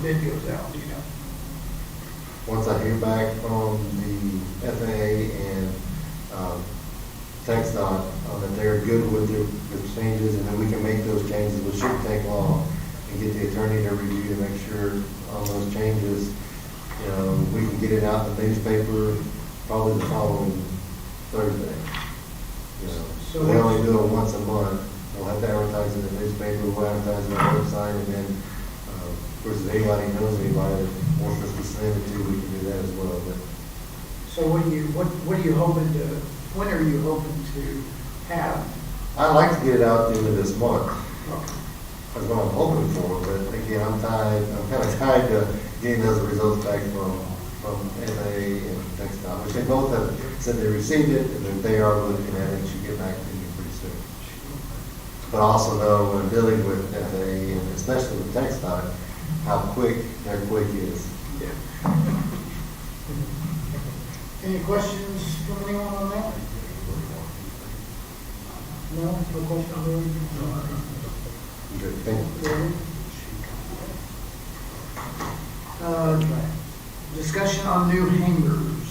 bid goes out, do you know? Once I hear back from the FAA and TxDOT that they're good with the changes, and then we can make those changes, which shouldn't take long, and get the attorney to review to make sure on those changes, we can get it out in the newspaper probably the following Thursday. So we only do it once a month. We'll have to advertise in the newspaper, we'll advertise on our website, and then, of course, if anybody knows anybody that wants us to send it to, we can do that as well. But so what are you hoping to, when are you hoping to have? I'd like to get it out at the end of this month. Okay. That's what I'm hoping for, but again, I'm kind of tied to getting those results back from FAA and TxDOT, which they both have said they received it, and that they are looking at it, and should get back to you pretty soon. But I also know when dealing with FAA, and especially with TxDOT, how quick their quick is. Yeah. Any questions from anyone on that? No questions? Good, thank you. Discussion on new hangars.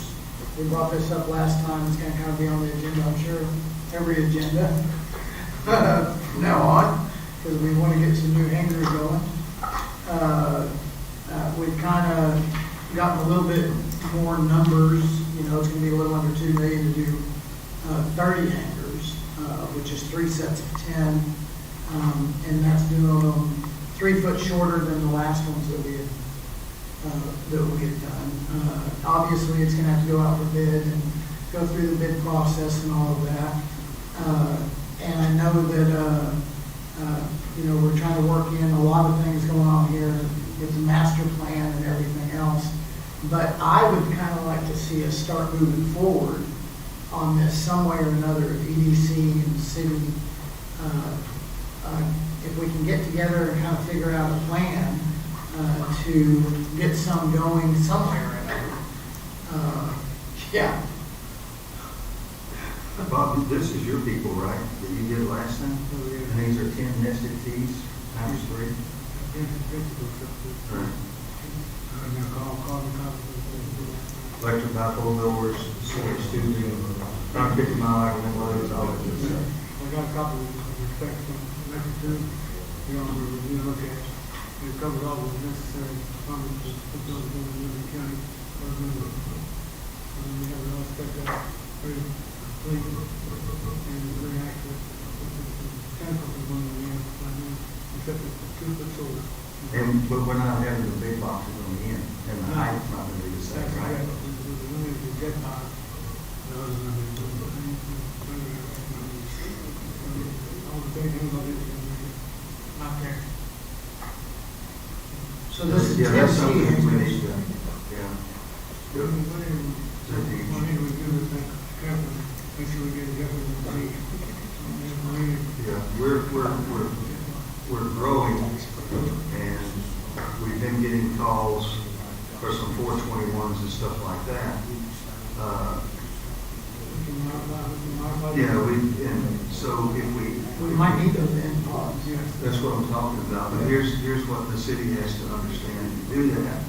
We brought this up last time. It's going to kind of be on the agenda, I'm sure, every agenda from now on, because we want to get some new hangars going. We've kind of gotten a little bit more numbers. It's going to be a little under $2 million to do 30 hangars, which is 3 sets of 10. And that's doing them 3 foot shorter than the last ones that we had done. Obviously, it's going to have to go out for bid and go through the bid process and all of that. And I know that we're trying to work in a lot of things going on here with the master plan and everything else. But I would kind of like to see us start moving forward on this some way or another, EDC and city. If we can get together and kind of figure out a plan to get some going somewhere or another. Yeah, Bob, this is your people, right, that you did last time? And these are 10 nested Ts, times 3? Right. Electric bipolar mowers, storage tubing, 150 mile hour loads, all that good stuff. We got a couple of respects from Metro Two, we look at, it covers all the necessary funds to put those in the county. And we have it all spec out very complete and very accurate. Chemical is one that we have right now, except it's a 2-foot solar. But we're not having the big boxes on the end, and the height's not gonna be the same, That's right? right. The limit is jet power. The other than all the big things on it, not there. so this is Yeah, that's 10 something T. we need to, yeah. We need to do this thing carefully, make sure we get it definitely. Yeah, we're growing, and we've been getting calls for some 421s and stuff like that. Yeah, and so if We might need those end pods. that's what I'm talking about, but here's what the city has to understand. To do that,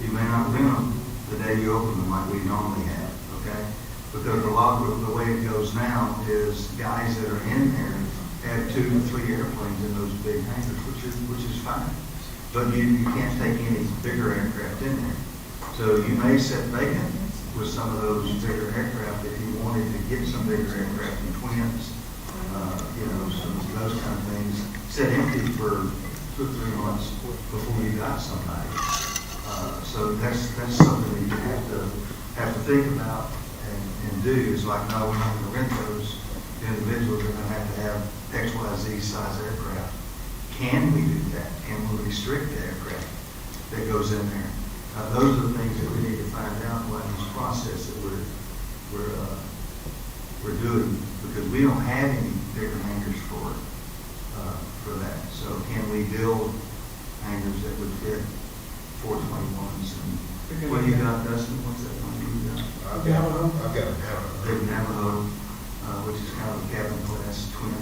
you may not win them the day you open them like we normally have, okay? Because a lot of the way it goes now is guys that are in there have 2 to 3 airplanes in those big hangars, which is fine. But you can't take any bigger aircraft in there. So you may set vacant with some of those bigger aircraft if you wanted to get some bigger aircraft in twins, some of those kind of things. Set empty for 2 or 3 months before you got somebody. So that's something that you have to think about and do. Is like, no, we're not going to rent those. The individuals are going to have XYZ size aircraft. Can we do that? Can we restrict the aircraft that goes in there? Those are the things that we need to find out in this process that we're doing, because we don't have any bigger hangars for that. So can we build hangars that would fit 421s? And what do you got, Dustin? What's that one you got? I've got a Navajo. Big Navajo, which is kind of a cabin class twin.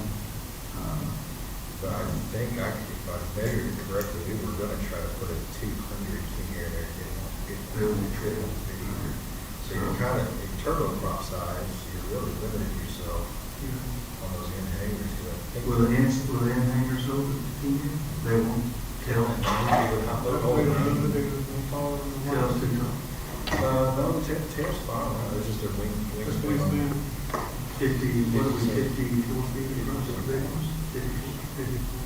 But I think if I measured it correctly, we were gonna try to put a 200 in here and get Building the trip. So you're kind of, in turboprop size, you're really limiting yourself on those end hangers. 'Cause I think Will the end hangers over here? They won't tell. Tell us to come. no, tail's fine. It's just their wingspan. 50, what are we, 54 feet, or something big ones? 54.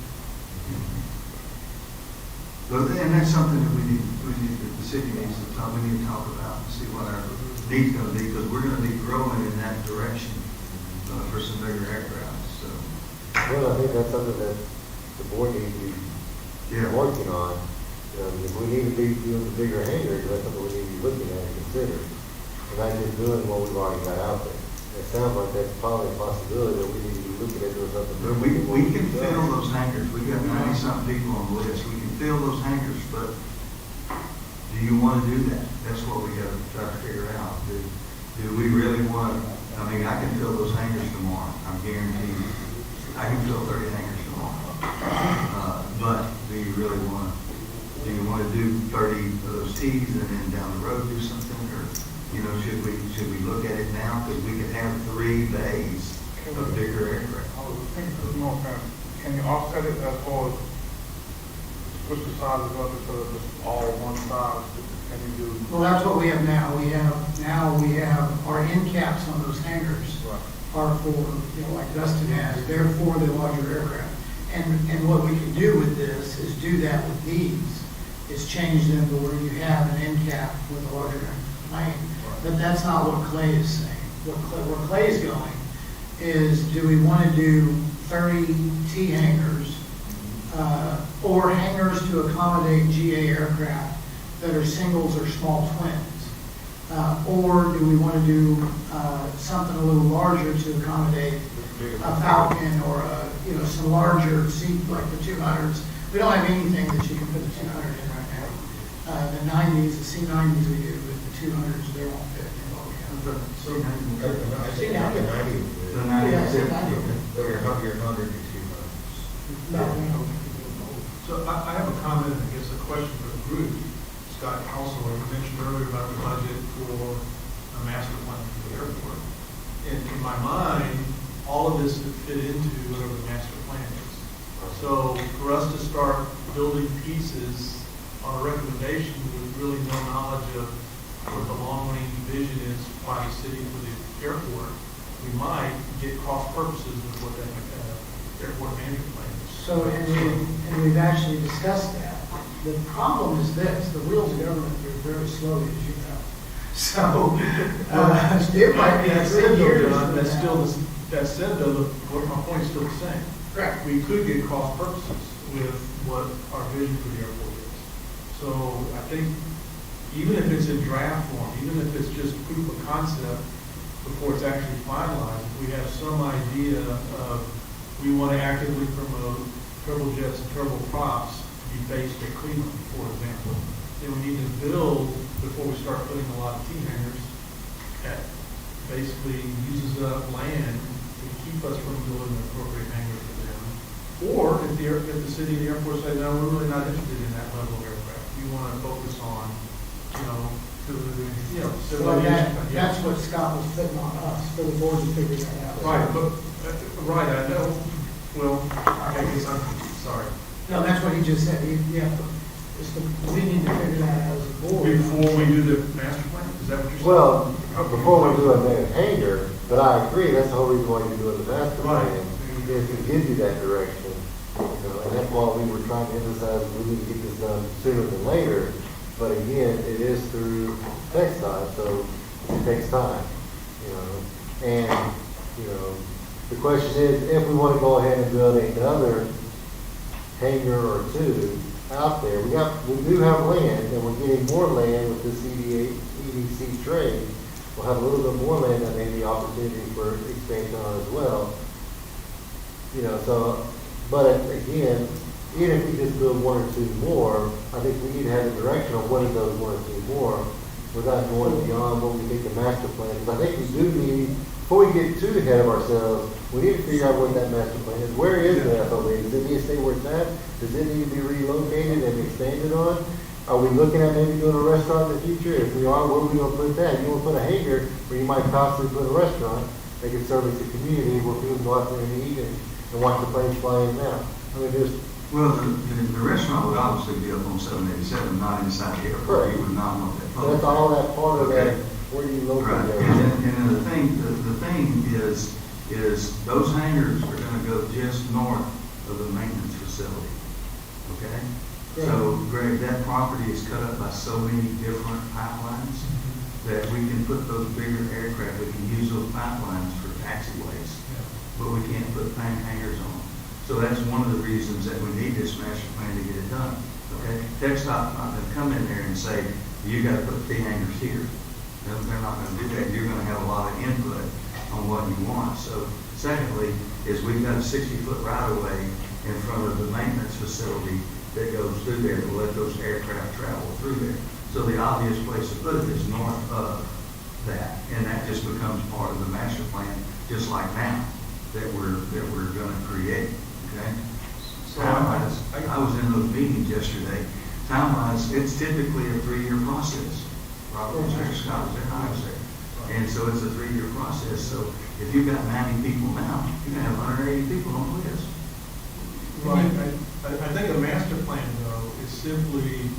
But, and that's something that the city needs to talk, we need to talk about, and see what our need's gonna be, because we're gonna be growing in that direction, for some bigger aircraft, so. Well, I think that's something that the board needs to be Yeah. working on. If we need to be doing the bigger hangars, that's something we need to be looking at and considering. And not just doing what we've already got out there. It sounds like that's probably a possibility that we need to be looking at doing something. But we can fill those hangars, we got 90-something people on the list, we can fill those hangars, but do you want to do that? That's what we got to try to figure out. Do we really want to, I mean, I can fill those hangars tomorrow, I'm guaranteed. I can fill 30 hangars tomorrow. But do you really want to do 30 of those T's and then down the road do something? Or, should we look at it now? Because we could have 3 bays of bigger aircraft. I was thinking of more kind, can you offset it as far as what's the size of it, so that it's all one size? Can you do? Well, that's what we have now. We have our end caps on those hangars are for, like Dustin has, they're for the larger aircraft. And what we can do with this is do that with these, is change them to where you have an end cap with a larger plane. But that's not what Clay is saying. Where Clay is going is, do we want to do 30 T hangars or hangars to accommodate GA aircraft that are singles or small twins? Or do we want to do something a little larger to accommodate a Falcon or some larger seat like the 200s? We don't have anything that you can put the 200 in right now. The 90s, the C90s we do, but the 200s, they won't fit in what we have. I think I'm the 90 was good. The 90 Yeah, is it? 90. Or your 100 is too much. No, no. So I have a comment, and I guess a question for the group. Scott also mentioned earlier about the budget for a master plan for the airport. In my mind, all of this would fit into whatever the master plan is. So for us to start building pieces on a recommendation with really no knowledge of what the long-range vision is by the city for the airport, we might get cross purposes with what that airport management plan is. So, and we've actually discussed that. The problem is this, the wheels of government move very slowly, as you know. So, it might be That 3 said, though, years. John, from that's now. still, that said, though, what my point is still the same. Correct. We could get cross purposes with what our vision for the airport is. So I think even if it's in draft form, even if it's just proof of concept before it's actually finalized, if we have some idea of, we want to actively promote turbojets and turboprops to be based at Cleveland, for example, then we need to build, before we start putting a lot of T-hangers, that basically uses up land to keep us from building an appropriate hangar for them. Or if the city and the airport say, no, we're really not interested in that level of aircraft. We want to focus on, So civil aviation. that's what Scott was putting on us, for the board to figure that out. Right, but, right, I know. Well, I guess I'm sorry. No, that's what he just said. We need to figure that out as a board. Before we do the master plan, is that what you're saying? Well, before we do a main hangar, but I agree, that's the whole reason why you're doing the master Right. plan, is to give you that direction. And that's why we were trying to emphasize, we need to get this done sooner than later. But again, it is through TechStop, so it takes time, And, the question is, if we want to go ahead and build another hangar or two out there, we do have land, and we're getting more land with this EDC trade. We'll have a little bit more land that may be opportunity for expansion on as well. But again, even if we just build one or two more, I think we need to have a direction on what is those one or two more without going beyond what we think the master plan is. I think we do need, before we get too ahead of ourselves, we need to figure out what that master plan is. Where is the FOA? Does it need to stay where it's at? Does it need to be relocated and expanded on? Are we looking at maybe doing a restaurant in the future? If we are, where are we going to put that? You want to put a hangar where you might possibly put a restaurant that can service the community where people go out there and eat and watch the planes fly in now. Well, the restaurant would obviously be up on 787, not inside the airport. You would not want that. So that's all that part of that, Okay. where you Right, locate and that. then the thing is those hangars are gonna go just north of the maintenance facility, okay? So, Greg, that property is cut up by so many different pipelines that we can put those bigger aircraft, we can use those pipelines for taxiways, but we can't put hangars on them. So that's one of the reasons that we need this master plan to get it done, okay? TechStop's not gonna come in there and say, you gotta put the hangars here. They're not gonna do that. You're gonna have a lot of input on what you want. So secondly, is we've got a 60-foot right-of-way in front of the maintenance facility that goes through there to let those aircraft travel through there. So the obvious place to put it is north of that, and that just becomes part of the master plan, just like now, that we're gonna create, okay? So Time-wise, I was in those meetings yesterday. Time-wise, it's typically a 3-year process. Robert was there, Scott was there, I was there. And so it's a 3-year process. So if you've got 90 people now, you're gonna have 180 people on the list. Right, I think a master plan, though, is simply,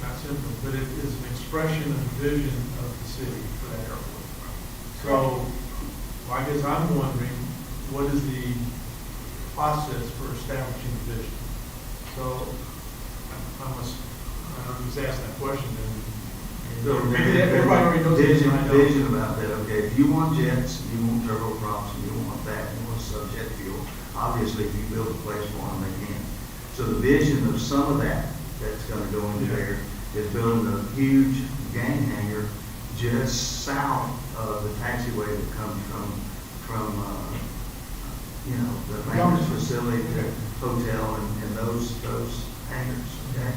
not simply, but it is an expression of the vision of the city for that airport. So, I guess I'm wondering, what is the process for establishing the vision? So, I was asked that question, and maybe everybody already knows the Vision, answer, I know. vision about that, okay, if you want jets, you want turboprops, and you want that, you want subjet fuel, obviously, if you build a place for them, they can. So the vision of some of that, that's gonna go into there, is building a huge gang hangar just south of the taxiway that comes from the maintenance facility, the hotel, and those hangars, okay?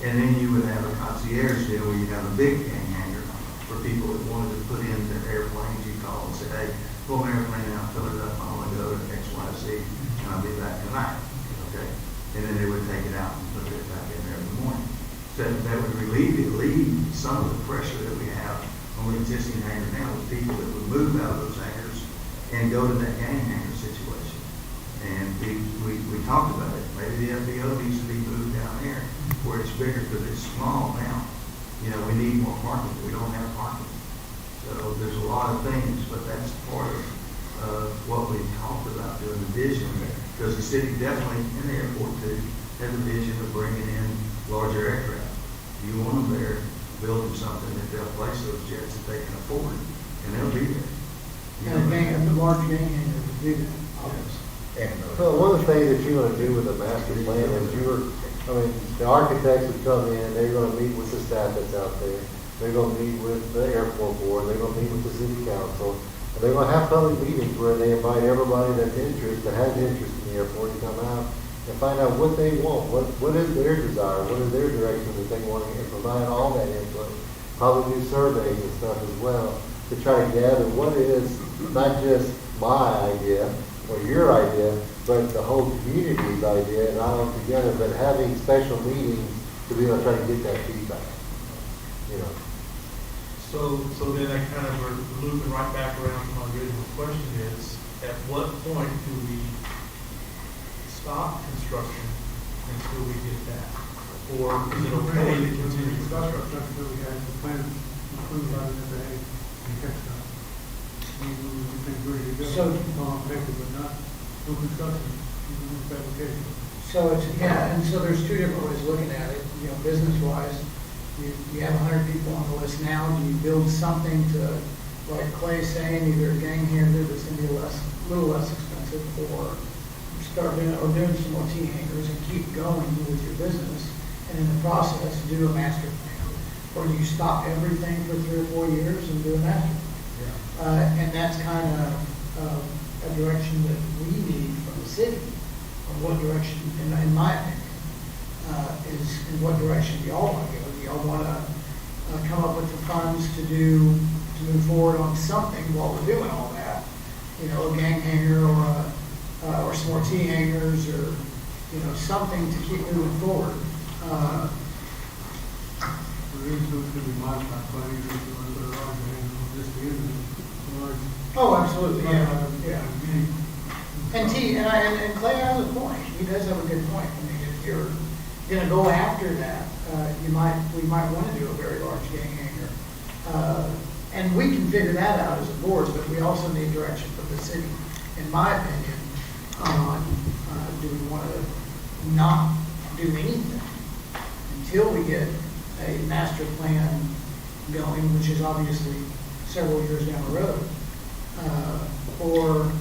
And then you would have a concierge deal where you have a big gang hangar for people that wanted to put in their airplanes. You call and say, hey, pull my airplane out, fill it up, I want to go to X, Y, Z, and I'll be back tonight, okay? And then they would take it out and put it back in there in the morning. So that would relieve some of the pressure that we have on the existing hangar now with people that would move out of those hangars and go to that gang hangar situation. And we talked about it. Maybe the FBO needs to be moved down there where it's bigger because it's small now. You know, we need more parking. We don't have parking. So there's a lot of things, but that's part of what we talked about doing the vision. Because the city definitely, in the airport too, has a vision of bringing in larger aircraft. You want them there, build them something that they'll place those jets that they can afford, and they'll be there. And the large gang hangar to do that, obviously. So one of the things that you're gonna do with the master plan is the architects would come in, they're gonna meet with the staff that's out there. They're gonna meet with the airport board, they're gonna meet with the city council. And they're gonna have public meetings where they invite everybody that has interest in the airport to come out and find out what they want, what is their desire, what is their direction that they want, and provide all that input. Probably do surveys and stuff as well to try to gather what is not just my idea or your idea, but the whole community's idea, and all together, but having special meetings to be able to try to get that feedback, you know. So then I kind of are looping right back around to my original question is, at what point do we stop construction until we get that? Or is it okay to continue construction? Until we have the plan approved by the FAA and TxDOT. We think we're ready to go. So- Effective, but not, no construction, no fabrication. So it's, yeah, and so there's two different ways of looking at it, you know, business-wise. You have 100 people on the list now, do you build something to, like Clay's saying, either a gang hangar that's gonna be little less expensive, or start doing some more T hangars and keep going with your business, and in the process, do a master plan? Or do you stop everything for 3 or 4 years and do a master plan? And that's kind of a direction that we need from the city, or what direction, in my opinion, is in what direction do y'all want to go? Do y'all want to come up with the funds to move forward on something while we're doing all that? You know, a gang hangar or some more T hangars, or, you know, something to keep moving forward. The reason it's going to be modified, but even if you want to put a larger hangar on this, the large. Oh, absolutely, yeah. And Clay has a point. He does have a good point. I mean, if you're going to go after that, we might want to do a very large gang hangar. And we can figure that out as a board, but we also need direction from the city, in my opinion, on do we want to not do anything until we get a master plan going, which is obviously several years down the road. Or,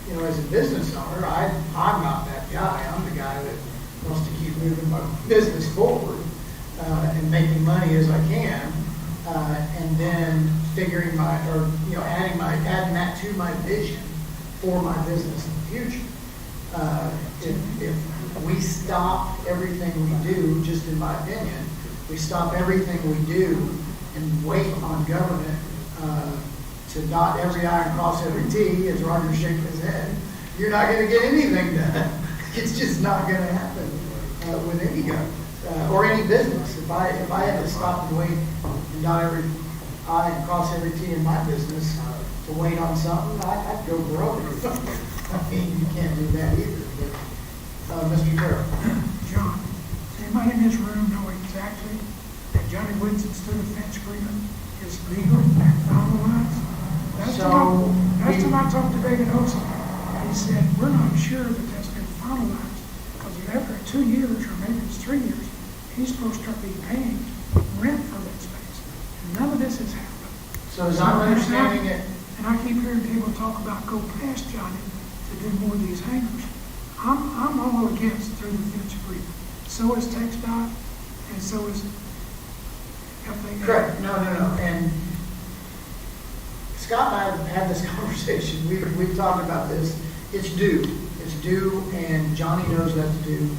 you know, as a business owner, I'm not that guy. I'm the guy that wants to keep moving my business forward and making money as I can, and then figuring adding that to my vision for my business in the future. If we stop everything we do, just in my opinion, we stop everything we do and wait on government to dot every I and cross every T, as Roger shaking his head, you're not going to get anything done. It's just not going to happen with any government or any business. If I had to stop and wait and dot every I and cross every T in my business to wait on something, I'd go broke. I mean, you can't do that either. But, Mr. Carroll. John, does anybody in this room know exactly that Johnny Woodson stood fence agreement is legal and finalized? That's when I talked to David Olson. He said, we're not sure that that's been finalized, because after 2 years, or maybe it's 3 years, he's supposed to start being paying rent for that space. And none of this has happened. So as I'm understanding it, and I keep hearing people talk about go past Johnny to do more of these hangars. I'm all against through the fence agreement. So is TxDOT, and so is FAA. correct, no. And Scott and I have had this conversation. We've talked about this. It's due, and Johnny knows that's due.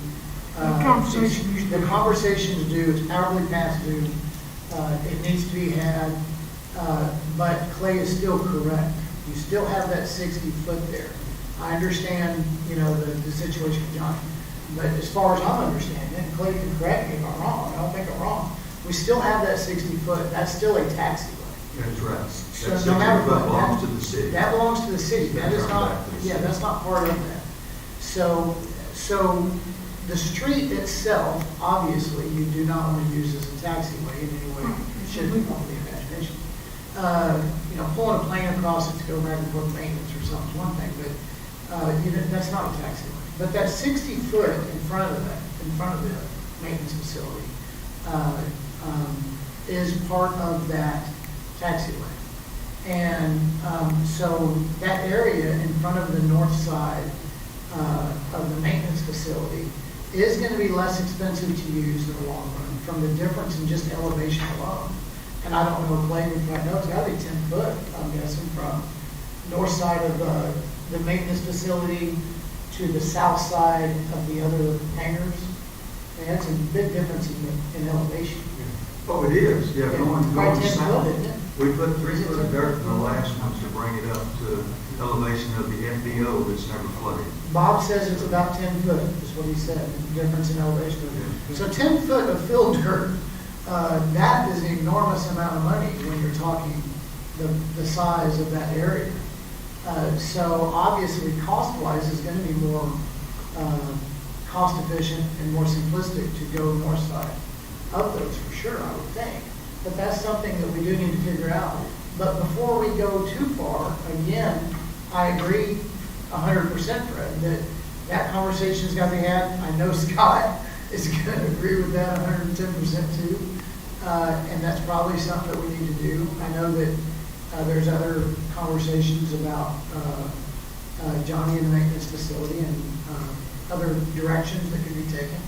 The conversation's due. It's hourly past due. It needs to be had. But Clay is still correct. You still have that 60 foot there. I understand, the situation with Johnny. But as far as I'm understanding, and Clay can correct me if I'm wrong, I don't think I'm wrong, we still have that 60 foot, that's still a taxiway. That's right. So That no matter 60 foot what, belongs to the city. That belongs to the city, that is That's not, back to the yeah, city. that's not part of that. So the street itself, obviously, you do not want to use as a taxiway in any way, should be on the imagination. Pulling a plane across it to go back and forth maintenance or something is one thing, but that's not a taxiway. But that 60 foot in front of the maintenance facility, is part of that taxiway. And so that area in front of the north side of the maintenance facility is going to be less expensive to use in the long run from the difference in just elevation alone. And I don't know, Clay, if I know, it's got to be 10 foot, I'm guessing, from north side of the maintenance facility to the south side of the other hangars. And that's a big difference in elevation. Oh, it is, yeah, going Probably 10 south. foot, isn't it? We put 3 foot of dirt in the last ones to bring it up to elevation of the FBO that's never flooded. Bob says it's about 10 foot, is what he said, the difference in elevation. So 10 foot of filled dirt, that is an enormous amount of money when you're talking the size of that area. So obviously, cost-wise, is going to be more cost-efficient and more simplistic to go north side of those for sure, I would think. But that's something that we do need to figure out. But before we go too far, again, I agree 100%, Fred, that conversation's got to be had. I know Scott is going to agree with that 110% too. And that's probably something that we need to do. I know that there's other conversations about Johnny and the maintenance facility and other directions that could be taken.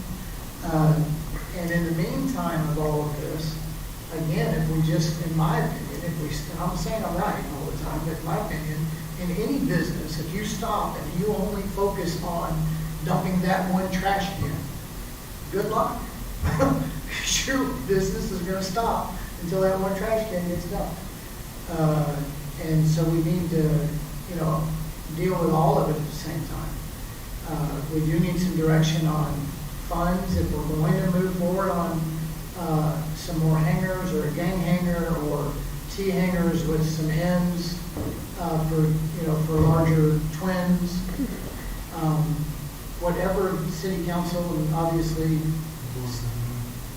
And in the meantime of all of this, again, if we just, in my opinion, and I'm saying I'm right all the time, but in my opinion, in any business, if you stop and you only focus on dumping that one trash can, good luck. Your business is going to stop until that one trash can gets dumped. And so we need to, deal with all of it at the same time. We do need some direction on funds if we're going to move forward on some more hangars or a gang hangar or T hangars with some ends for larger twins. Whatever city council and obviously,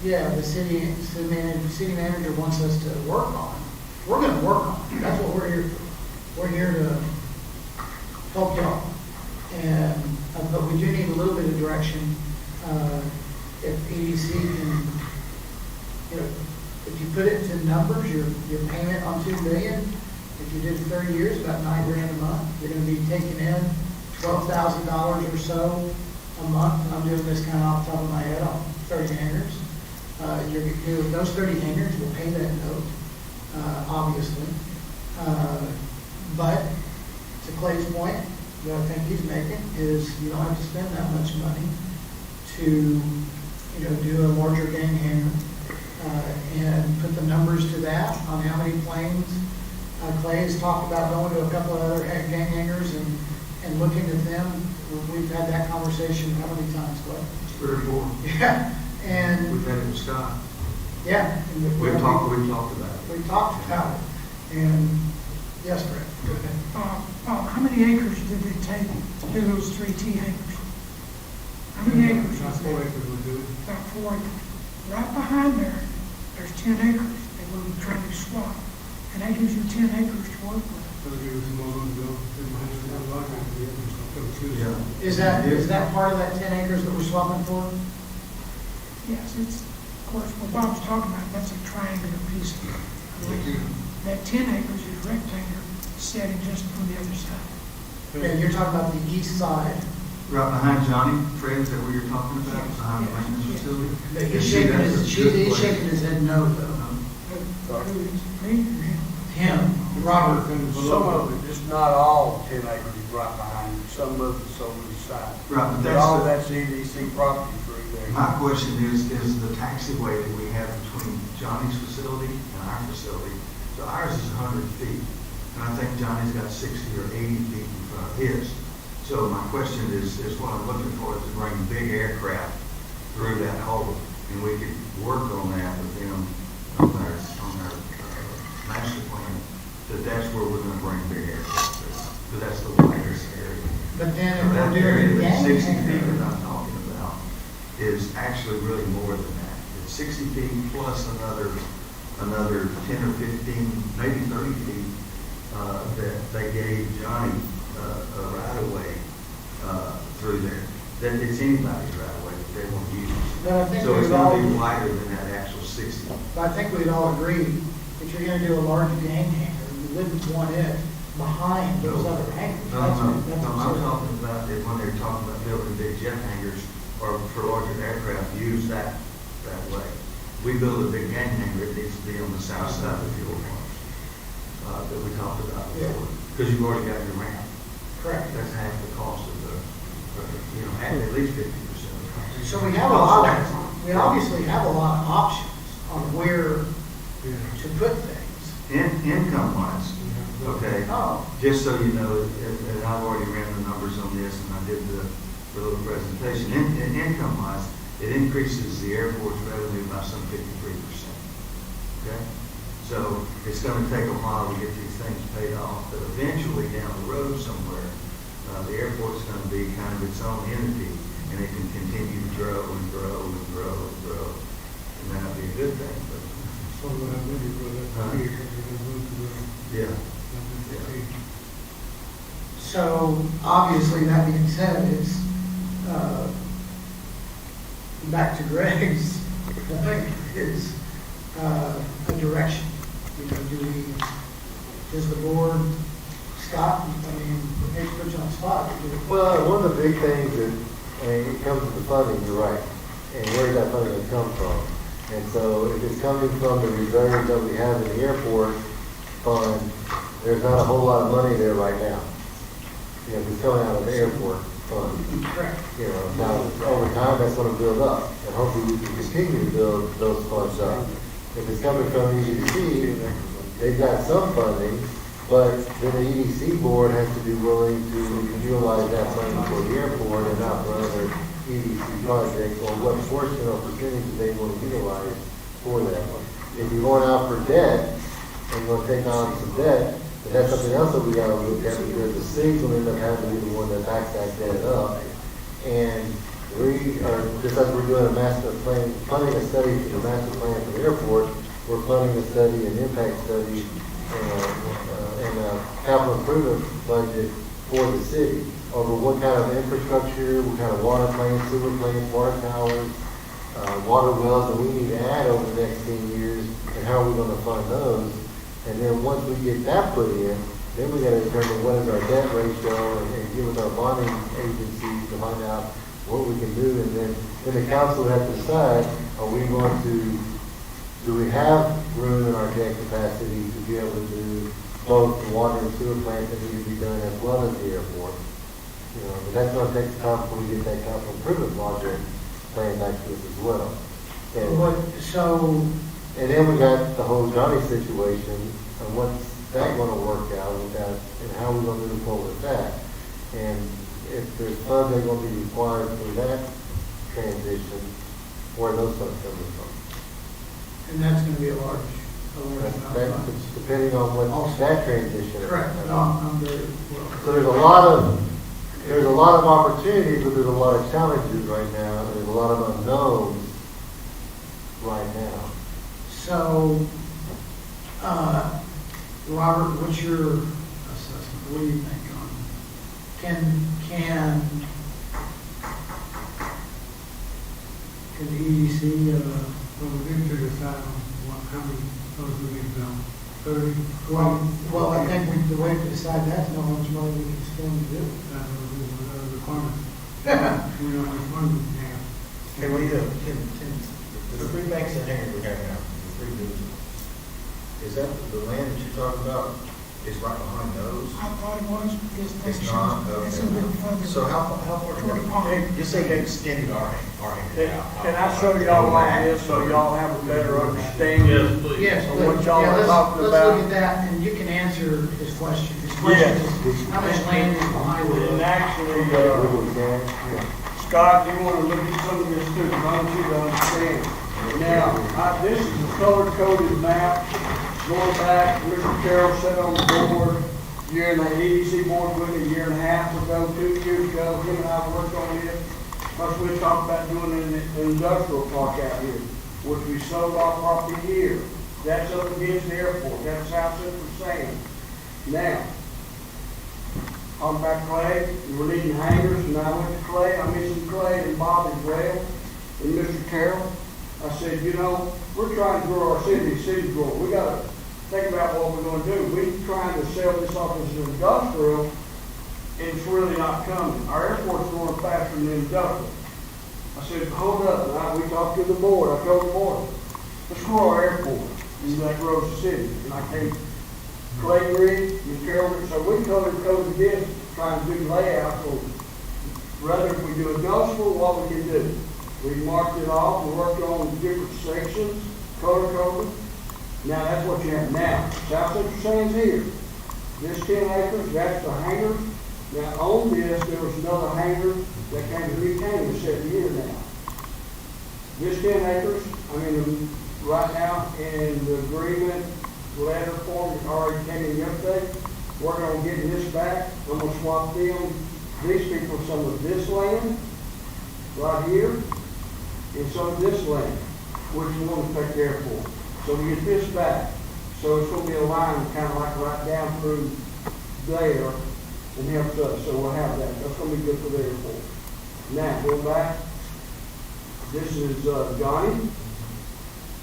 the city manager wants us to work on. We're going to work on it. That's what we're here for. We're here to help y'all. And but we do need a little bit of direction. If EDC can, if you put it into numbers, your payment on $2 million, if you did 30 years, about $9,000 a month, you're going to be taking in $12,000 or so a month. I'm doing this kind of off the top of my head on 30 hangars. Those 30 hangars will pay that note, obviously. But to Clay's point, what I think he's making is you don't have to spend that much money to, do a larger gang hangar and put the numbers to that on how many planes. Clay has talked about going to a couple of other gang hangars and looking at them. We've had that conversation how many times, Clay? 3 or 4. Yeah, and We've had it with Scott. yeah, and We've talked about it. We talked about it, and yes, Brett. Go ahead. How many acres did it take to do those 3 T hangars? How many acres? About 4 acres would do it. About 4 acres. Right behind there, there's 10 acres they will be trying to swap. And that gives you 10 acres to work with. That'll give us some more room to go. Yeah. Is that part of that 10 acres that we're swapping for? Yes, it's, of course, what Bob's talking about, that's a triangular piece of it. That 10 acres is rectangular, setting just on the other side. Yeah, you're talking about the east side. Right behind Johnny, Fred, is that what you're talking about? Behind the maintenance facility? He's shaking his head no, though. Him, Robert. Some of it, just not all 10 acres is right behind it, some of it's over the side. Right, but But all that's EDC property through there. My question is the taxiway that we have between Johnny's facility and our facility, So ours is 100 feet, and I think Johnny's got 60 or 80 feet in front of his. So my question is what I'm looking for is to bring big aircraft through that hole, and we could work on that with them on their master plan, that's where we're gonna bring big aircraft through, because that's the widest area. But then So if that we're area, doing that gang 60 feet hanger, that I'm talking about, is actually really more than that. It's 60 feet plus another 10 or 15, maybe 30 feet, that they gave Johnny, a right of way, through there. That it's anybody's right of way that they want to use. But I think So it's we'd gonna be all, wider than that actual 60. but I think we'd all agree, if you're gonna do a large gang hanger, you wouldn't want it behind those other hangers. No, That's no, what- that's no, what I'm saying. talking about it when they're talking about building big jet hangars or for larger aircraft, use that way. We build a big gang hangar, it needs to be on the south side of the fuel farms, that we talked about before. Because you've already got your ramp. Correct. That's half the cost of at least 50% of the cost. So we have a lot of, we obviously have a lot of options on where to put things. Income wise, okay? Oh. Just so you know, and I've already ran the numbers on this, and I did the little presentation. Income wise, it increases the airport's revenue by some 53%. Okay? So it's going to take a while to get these things paid off, but eventually down the road somewhere, the airport's going to be kind of its own entity, and it can continue to grow and grow and grow and grow. And that'll be a good thing, but. So we'll have maybe for that, we're gonna move to Yeah. the, So obviously, that being said, it's, back to Greg's point, is, a direction. You know, does the board, Scott, I mean, maybe put you on the spot. Well, one of the big things that, it comes to the funding, you're right. And where's that funding gonna come from? And so if it's coming from the reserves that we have in the airport fund, there's not a whole lot of money there right now. You know, if it's coming out of the airport fund. Correct. You know, now, over time, that's gonna build up, and hopefully we can continue to build those funds up. If it's coming from EDC, they've got some funding, but then the EDC board has to be willing to utilize that money for the airport and not for other EDC projects, or what portion or percentage they want to utilize for that. If you're going out for debt, and you're gonna take on some debt, then that's something else that we gotta look at, because the city's gonna end up having to be the one that backs that debt up. And we are, just as we're doing a master plan, funding a study for the master plan for the airport, we're funding a study, an impact study, and a capital improvement budget for the city over what kind of infrastructure, what kind of water plants, sewer plants, water towers, water wells that we need to add over the next 10 years, and how are we gonna fund those? And then once we get that put in, then we gotta determine what is our debt ratio and get with our bonding agencies to find out what we can do. And then the council will have to decide, are we going to, do we have room in our debt capacity to be able to do both the water and sewer plants that need to be done as well as the airport? You know, but that's gonna take time before we get that capital improvement project plan back to us as well. And then we got the whole Johnny situation, and what's that gonna work out with that, and how we gonna move forward with that. And if there's funds that are gonna be required for that transition, where are those funds coming from? And that's gonna be a large That's amount. depending on what that transition is. Correct, but I'm very, well. So there's a lot of opportunities, but there's a lot of challenges right now, and there's a lot of unknowns right now. So, Robert, what's your assessment? What do you think on, can the EDC, well, we need to decide on how many those we need to build. 30, well, I think the way to decide that is know how much money we can spend to do it. That's a requirement. We don't have funding now. Can we, the three banks in here we have now, the three new, is that the land that you're talking about? is right behind those. I thought it was, because they It's should, not, it's a okay. little further. So how far Toward the do pond. you, just say you extended our Can hand out. can I show y'all all this so y'all have a better understanding? Yes, please. Yes, Of please. what y'all Yeah, are let's- talking Let's about. look at that, and you can answer his question. His question is, how much land is behind the And road? actually, Scott, you wanna look at some of this too, 'cause I want you to understand. Now, this is a color-coded map, going back, Mr. Carroll sat on the board, you're in the EDC board with me a year and a half ago, 2 years ago, him and I worked on it. Plus, we talked about doing an industrial park out here, which we sold our property here. That's up against the airport, that's South Central Sand. Now, on back Clay, we were needing hangers, and I went to Clay, I mentioned Clay and Bob as well, and Mr. Carroll. I said, you know, we're trying to grow our city growing. We gotta think about what we're gonna do. We're trying to sell this off as an industrial, and it's really not coming. Our airport's growing faster than the industrial. I said, hold up, and we talked to the board, I told the board, let's grow our airport, and that grows the city. And I came, Clay Green, Ms. Carroll, so we coded this, trying to do layouts on, rather if we do industrial, what we can do. We marked it off, we worked on different sections, color coded. Now, that's what you have now. South Central Sand's here. This 10 acres, that's the hangar. Now, on this, there was another hangar that came to Lee County for 7 years now. This 10 acres, I mean, right now, in the agreement letter form that already came in yesterday, working on getting this back. I'm gonna swap them, these people, some of this land, right here, and some of this land, which we want to take care for. So we get this back. So it's gonna be a line kind of like right down through there and helps us. So we'll have that. That's gonna be good for the airport. Now, go back. This is Johnny.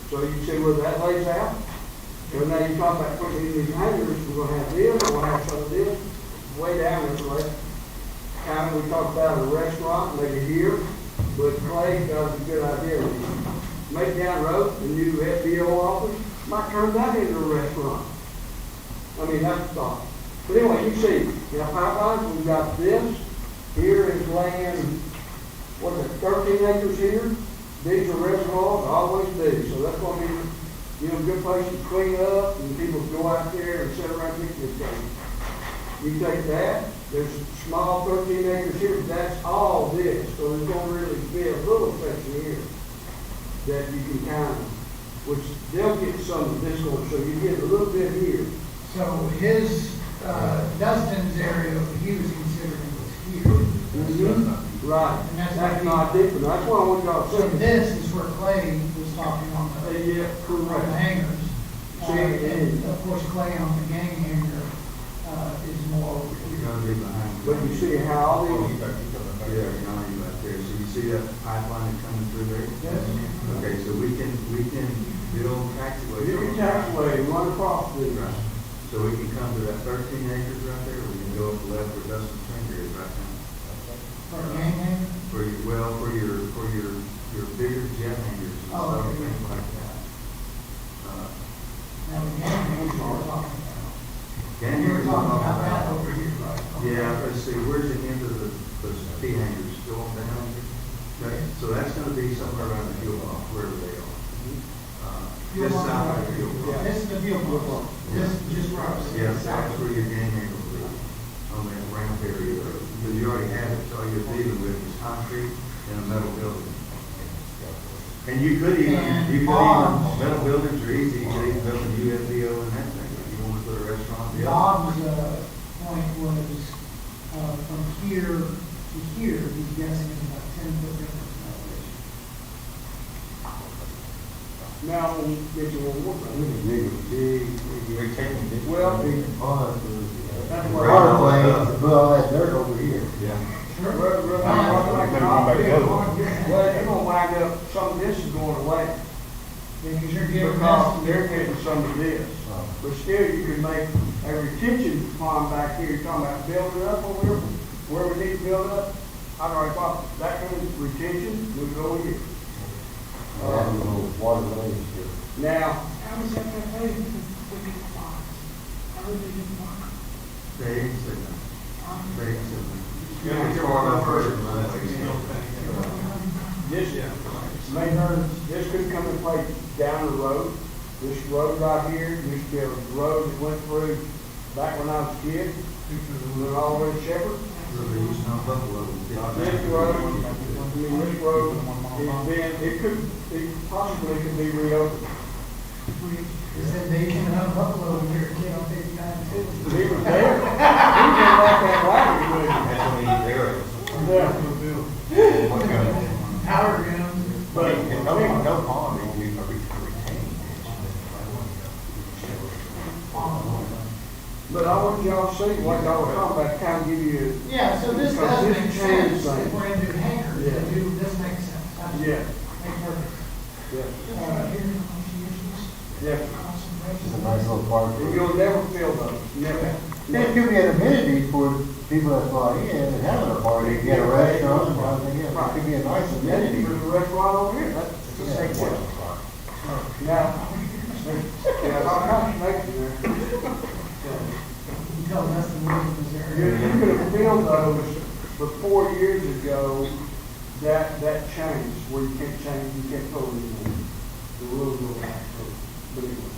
So you can see where that lays out. And now you talk about putting in these hangars, we're gonna have this, we're gonna have some of this, way down this way. Kind of, we talked about a restaurant, maybe here, but Clay got a good idea. Make down the road, the new FBO office, might turn that into a restaurant. I mean, that's the thought. But anyway, you see, you have pipelines, we've got this, here is land, what is it, 13 acres here? These are reservoirs, always do, so that's gonna be, you know, a good place to clean up, and people go out there and sit around picnic tables. You take that, there's a small 13 acres here, but that's all this, so there's gonna really be a little section here that you can kind of, which they'll get some of this one, so you get a little bit here. So his, Dustin's area, he was considering was here. Right, And that's that's like- not different, that's why I want y'all to So see. this is where Clay was talking on Yeah, the correct. hangers. See, And of course, Clay on the gang hanger, is more over You're here. gonna be behind. But you see how all Oh, these, you back, yeah, now you back there, so you see that pipeline coming through there? Yes. Okay, so we can build taxiways. you can taxiway, run across this. Right. So we can come to that 13 acres right there, we can go up the left where Dustin's finger is right now. For a gang hanger? For your, well, for your bigger jet hangers and Oh, stuff, okay. things like that. Now, the gang hanger we're talking about. Gang We were hangers talking are about not- that over here, right? Yeah, let's see, where's the end of the P hangers, going down? Okay, so that's gonna be somewhere around the fuel box, wherever they are. Fuel Just box south of right the here. fuel box. This is the fuel box. This is just right. Yeah, that's where your gang hanger will be, on that ramp area, because you already have it, so all you're dealing with is concrete and a metal building. And you could even, metal buildings are easy, you could even build a UFO in that thing, if you want to put a restaurant. there. Bob's, point was, from here to here, he's guessing it's about 10-foot difference in elevation. Now, get you one more thing. Retaining. Well, that's what Water plane, put all that dirt over here. Yeah. Sure. Well, you're gonna wind up, some of this is going away, Because you're giving because us, they're getting some of this. But still, you could make a retention pond back here, you're talking about building up over here, where we need to build up. I'd already thought that kind of retention would go here. Water lane here. Now, How does that pay with the bonds? This could come in play down the road. This road right here used to be a road that went through back when I was a kid. We were all the way to Shepherd. This road, it possibly could be reopened. Is that they came out of Buffalo here, came on 59 too? He was there. He came back that wagon with him. That's when he there. Yeah. Power guns. But, No pond, we retain. but I want y'all to see what y'all were talking about, kind of give you. Yeah, so this because does this make changes sense, if things. we're gonna do hangers, Yeah. this makes sense. Yeah. Makes perfect. Yeah. It's a nice little park. You'll never feel those, never. It could be an amenity for people that fly in and having a party, get a restaurant, and everything else. It could be a nice amenity. There's a restaurant over here, that's the same one. Now, there's all kinds of snakes in there. You tell us the Williams was there. You could have filled those, but 4 years ago, that changed, where you can't change, you can't fill it anymore. The rules go back, but anyway.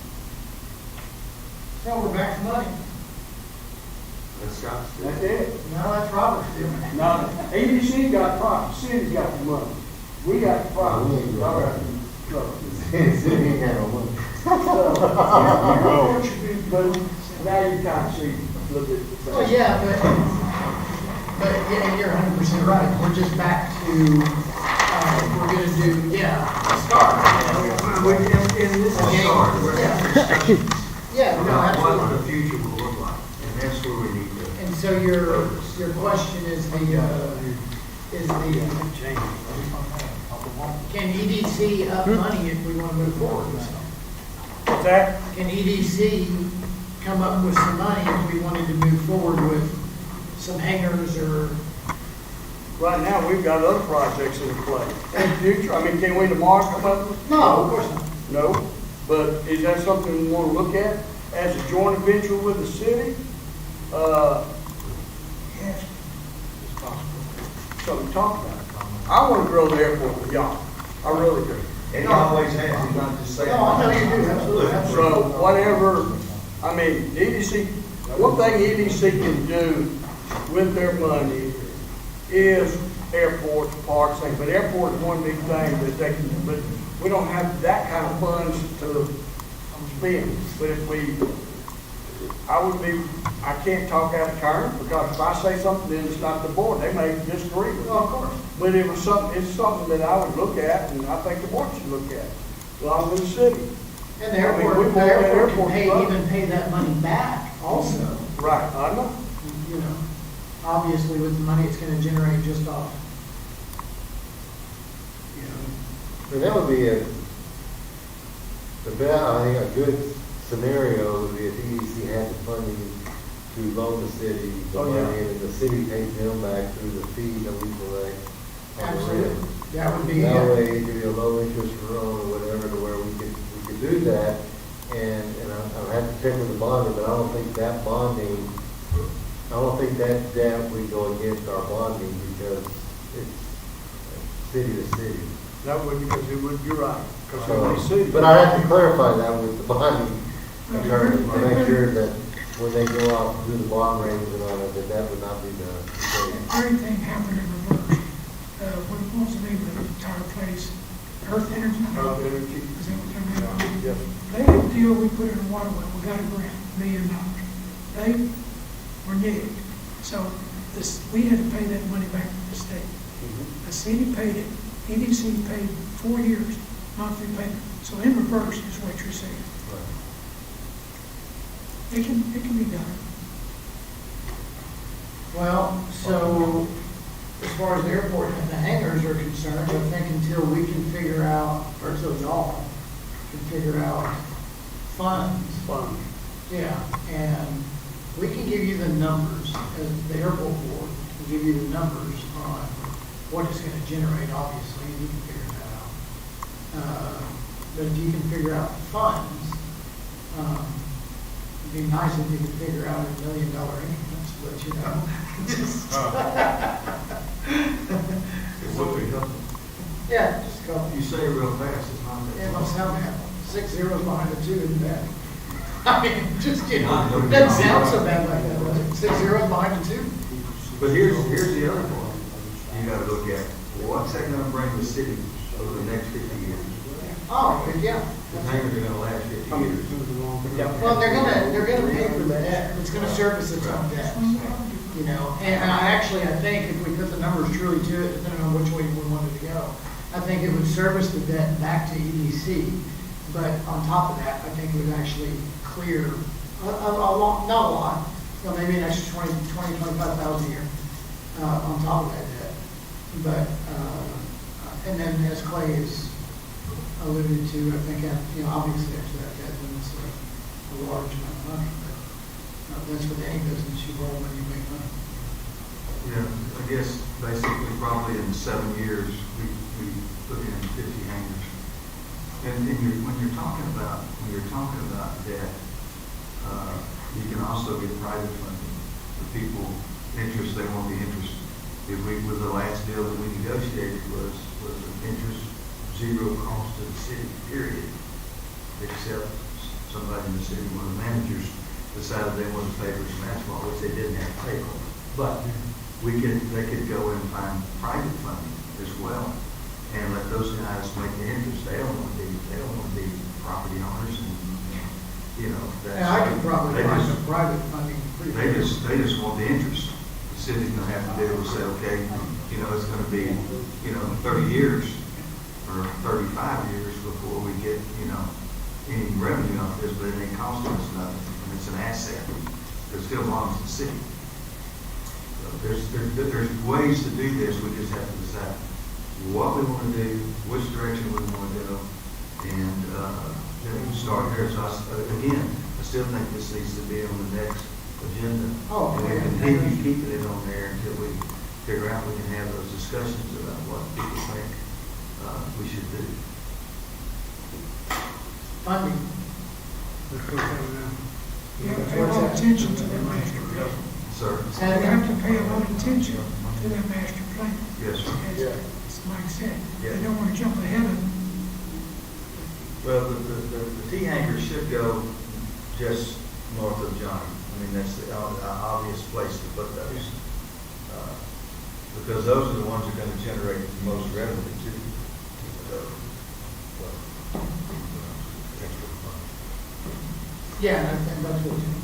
So we're back to money. That's Scott's. That's it. No, that's Robert's doing it. Now, ABC got profit, city's got the money. We got the profit. Y'all got the trouble. City ain't got no money. But now you kind of see a little bit. Well, yeah, but yeah, you're 100% right. We're just back to, we're gonna do, start. In this Yeah, no, What absolutely. the future will look like, and that's where we need to. And so your question is can EDC up money if we want to move forward with something? What's that? Can EDC come up with some money if we wanted to move forward with some hangars or? Right now, we've got other projects in play. In the future, I mean, can we tomorrow come up with? No, of course not. No, but is that something we want to look at as a joint venture with the city? Yes. Something to talk about. I want to grow the airport with y'all. I really do. It always has, he's not just saying. No, I know you do, absolutely. So whatever, I mean, EDC, one thing EDC can do with their money is airports, parks, things, but airport is one big thing that they can, but we don't have that kind of funds to spend. But if I can't talk out of turn, because if I say something, then it's not the board, they may disagree with me. Well, of course. But it's something that I would look at, and I think the board should look at, along with the city. And the I mean, we airport, want the that airport airport can fund. even pay that money back also. Right, I know. You know, obviously with the money it's gonna generate just off. You know, And that would be I think a good scenario would be if EDC had the funding to loan the city the Oh, yeah. money, and the city pays them back through the fee that we collect. on the absolutely. rent. That would be, That way, it could be a low interest loan or whatever, to where we could do that. And I'll have to check with the bonder, but I don't think that debt would go against our bonding, because it's city to city. That would, because it would, you're right. Because So, the city. but I have to clarify that with the bonding attorney, to make sure that when they go out to do the bond ratings and all that would not be the case. Everything happened in reverse. What was the name of the entire place? Earth Energy? Is that what their name is? Yes. They had a deal, we put in a water well, we got a grant, $1 million. They were negative. So we had to pay that money back to the state. The city paid it, EDC paid 4 years, monthly payment. So in reverse is what you're saying. It can be done. well, so as far as the airport and the hangars are concerned, I think until we can figure out, or until y'all can figure out funds. Fund. Yeah, and we can give you the numbers, as the airport board can give you the numbers on what it's gonna generate, obviously, and you can figure that out. But if you can figure out the funds, It'd be nice if you could figure out $1 million increments, but you know, just. It's what we got. Yeah, just go. You say it real fast, it's not that. It must sound bad. 6 zeros behind a 2 isn't bad. I mean, just, you know, doesn't sound so bad like that, does it? 6 zeros behind a 2? But here's the other part. You gotta look at, well, what's that gonna bring the city over the next 50 years? Oh, yeah. The hangars are gonna last 50 years. Well, they're gonna pay for the debt. It's gonna service its own debt. You know, and I think if we put the numbers truly to it, depending on which way we wanted to go, I think it would service the debt back to EDC. But on top of that, I think it would actually clear a lot, not a lot, you know, maybe an extra 25,000 a year on top of that debt. But, and then as Clay has alluded to, I think, you know, obviously after that debt, then it's a large amount of money. But that's with any business, you borrow money, you make money. Yeah, I guess basically probably in 7 years, we put in 50 hangars. And when you're talking about debt, you can also get private funding. The people interest, they want the interest. With the last deal that we negotiated was an interest zero cost to the city, period. Except somebody in the city, one of the managers, decided they wanted to pay for some asphalt, which they didn't have to pay for. But they could go and find private funding as well and let those guys make the interest. They don't want to be property owners and, you know. Yeah, I could probably find some private funding pretty They quickly. just want the interest. The city's gonna have to be able to say, okay, you know, it's gonna be, you know, 30 years or 35 years before we get, you know, any revenue off this, but it ain't costing us nothing. And it's an asset. It still belongs to the city. So there's ways to do this. We just have to decide what we want to do, which direction we want to go, and then we start there. So again, I still think this needs to be on the next agenda. Oh, and we yeah. continue keeping it on there until we figure out we can have those discussions about what people think we should do. Funding. You have to pay a lot of attention to that master plan. Sir? You have to pay a lot of attention to that master plan. Yes, sir. As Mike said, Yeah. they don't want to jump ahead of it. Well, the T hangar should go just north of Johnny. I mean, that's the obvious place to put those. Because those are the ones that are going to generate the most revenue too. So, well, extra funds. Yeah, and that's what it's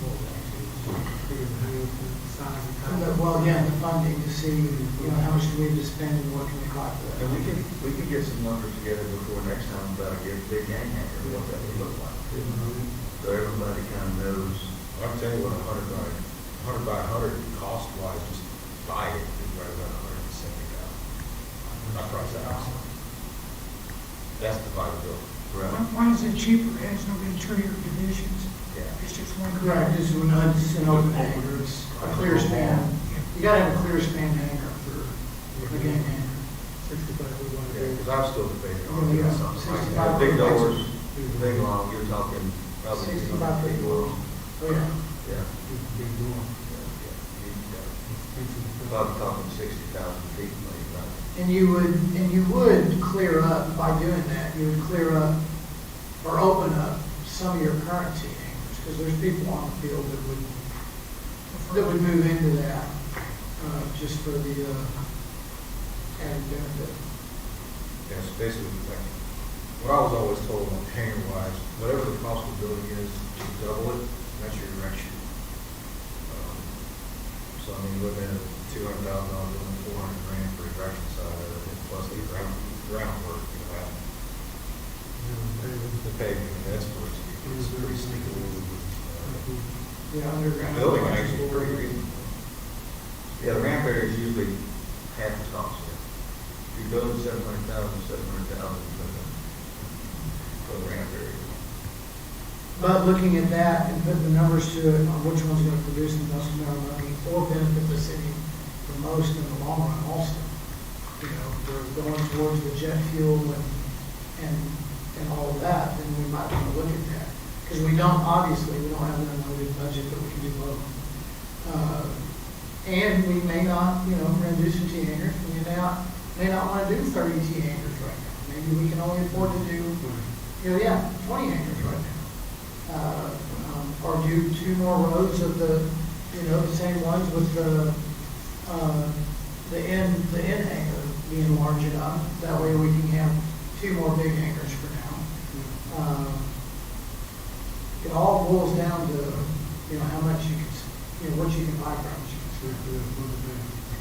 well, yeah, the funding to see, you know, how much do we have to spend and what can we collect for that. And we can get some numbers together before next time about a big gang hangar, and what that would look like. So everybody kind of knows. I'll tell you what, 100 by 100 cost wise, just buy it, is right about 170,000. I price that house. That's the viability. Right. Why is it cheaper? It has no interior divisions. Yeah. It's just one. Correct, it's an open hangar, it's a clear span. You gotta have a clear span hangar for a gang hangar. Yeah, because I'm still debating Oh, on yeah. something like 65 that. Big doors, big long, you're talking probably 65 big long. Oh, yeah. Yeah. Probably talking 60,000 feet, maybe, right? And you would clear up, by doing that, you would clear up or open up some of your current T hangars, because there's people on the field that would move into that, just for the, added benefit. Yes, basically, like, what I was always told on hangar wise, whatever the cost of building is, you double it, that's your erection. So I mean, looking at $200,000 building, $400,000 for erection side of it, plus the groundwork, you know, the paving, that's supposed to be pretty sneaky. Yeah, underground. Building actually is pretty reasonable. Yeah, the ramp area is usually half the cost. If you build 700,000 for the ramp area. But looking at that and putting the numbers to it on which one's gonna produce the most amount of money or benefit the city the most in the long run also. You know, we're going towards the jet fuel and all of that, then we might wanna look at that. Because we don't, obviously, we don't have an unlimited budget, but we can do both. And we may not, you know, we're gonna do some T hangers, we may not wanna do 30 T hangers right now. Maybe we can only afford to do, you know, 20 hangers right now. Or do 2 more rows of the, you know, the same ones with the end hanger being large enough. That way we can have 2 more big hangers for now. It all boils down to, you know, how much you can, you know, what you can buy from.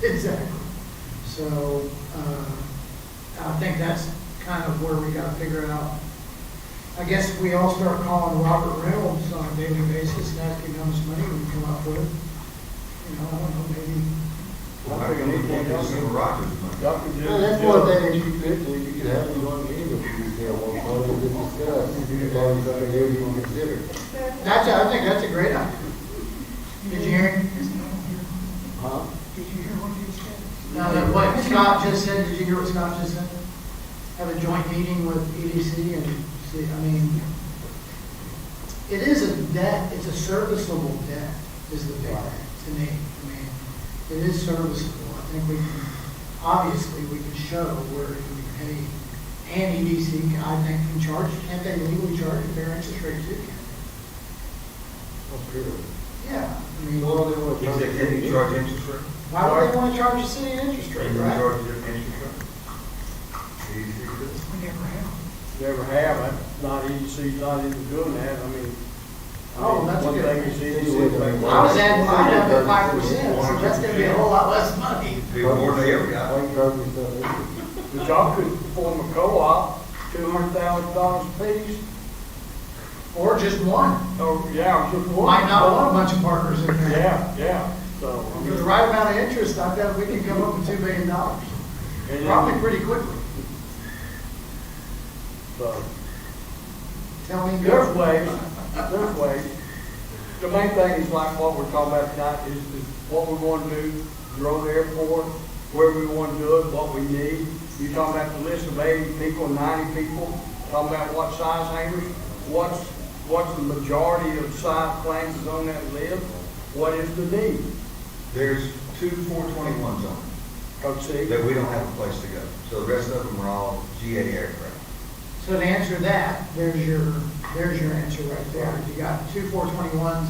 Exactly. So, I think that's kind of where we gotta figure out. I guess if we all start calling Robert Reynolds on a daily basis and asking how much money we can come up with, you know, I don't know, maybe. Well, I think anything else in Rogers money. Well, that's one thing that you could do, you could have it on the end of the detail, one point to discuss, as long as other areas you consider. I think that's a great idea. Did you hear him? Huh? Did you hear what he said? Now, that what Scott just said, did you hear what Scott just said? Have a joint meeting with EDC and see, I mean, it is a debt, it's a serviceable debt, is the big thing to me. I mean, it is serviceable. I think we can, obviously, we can show where it can be paid. And EDC, I think, can charge, can't they legally charge a fair interest rate too? That's true. Yeah, I mean, Well, they want to Is it, can you charge interest rate? why would they want to charge the city an interest rate, Can you right? charge an interest rate? Easy to do. We never have. Never have, not EDC's not even doing that, I mean. Oh, that's a one good thing thing. is EDC. I was at 5%, so that's gonna be a whole lot less money. Be more than every guy. Why you charging stuff? But y'all could form a co-op, $200,000 apiece, Or just one. or, yeah, just one. Might not want a bunch of partners in there. Yeah, so. I For mean, the right amount of interest, I bet we could come up with $2 billion. and then- Probably pretty quickly. So, Tell me. there's ways, The main thing is like what we're talking about tonight is what we want to do, grow the airport, where we want to do it, what we need. You're talking about the list of 80 people, 90 people, talking about what size hangers, what's the majority of size plans is on that list, what is the need? There's 2 421s on Coach C? it that we don't have a place to go. So the rest of them are all GA aircraft. So to answer that, there's your answer right there. You got 2 421s.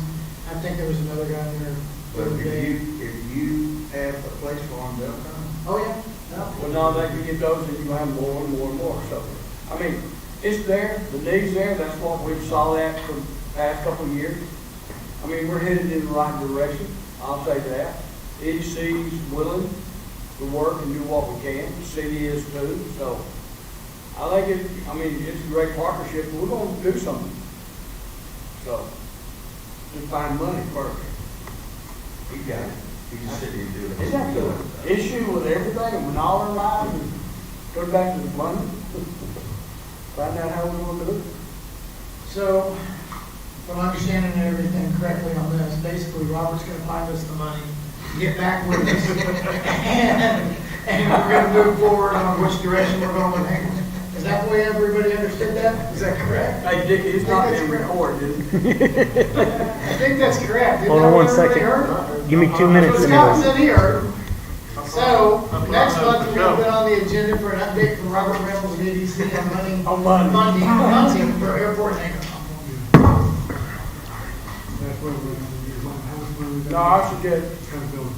I think there was another guy in there. the But other day. if you have a place for them, they'll come. Oh, yeah. No. Well, now that you get those, then you have more and more and more. So, I mean, it's there, the need's there. That's what we saw that for the past couple of years. I mean, we're headed in the right direction. I'll say that. EDC's willing to work and do what we can. The city is too. So, I think it's a great partnership. We're going to do something. So, just find money first. You got it. You just sit here and do it. Isn't that the issue with everything, and when all our lives, and go back to the money? Find out how we're gonna do it. So, if I'm understanding everything correctly on this, basically Robert's gonna find us the money, get back with us, and we're gonna move forward on which direction we're going with hangers. Is that the way everybody understood that? Is that correct? Hey, Dick, it's not being recorded, is it? I think that's correct. Isn't Hold that on what one everybody second. heard? Give me 2 minutes So Scott anyway. said he heard. So, next month, we're gonna put on the agenda for an update from Robert Reynolds of EDC on funding for airport hangars. That's what we're gonna use on, how much money we got. No, I suggest, Accountability.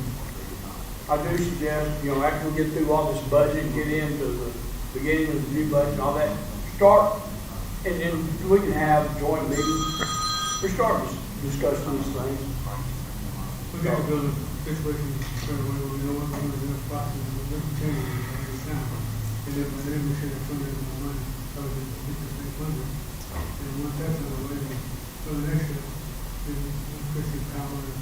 I do suggest, after we get through all this budget, and get into the beginning of the new budget and all that, start, and then we can have joint meetings, we start discussing these things. We got to build a situation where we know what we're going to do in the process, and we're going to change it at this time. And then we should have funded more money, so we can get this thing funded. And once that's out of the way, then for the next year, then increasing power and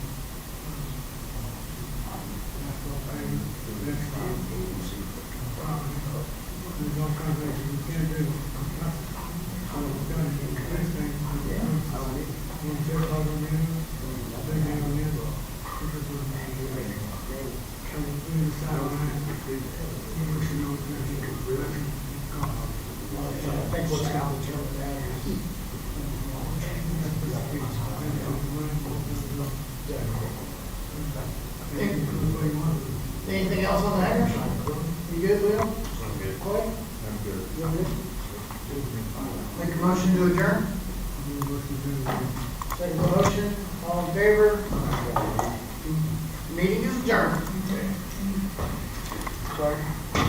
asphalt paving, next year. There's all kinds of things we can't do. So we've got to do the next thing. We'll take all the money, take it on in. I think what's going to determine that is good, Will? I'm good. Clay? I'm good. You good? Make a motion to adjourn? Second motion, all in favor? Meeting is adjourned. Sorry.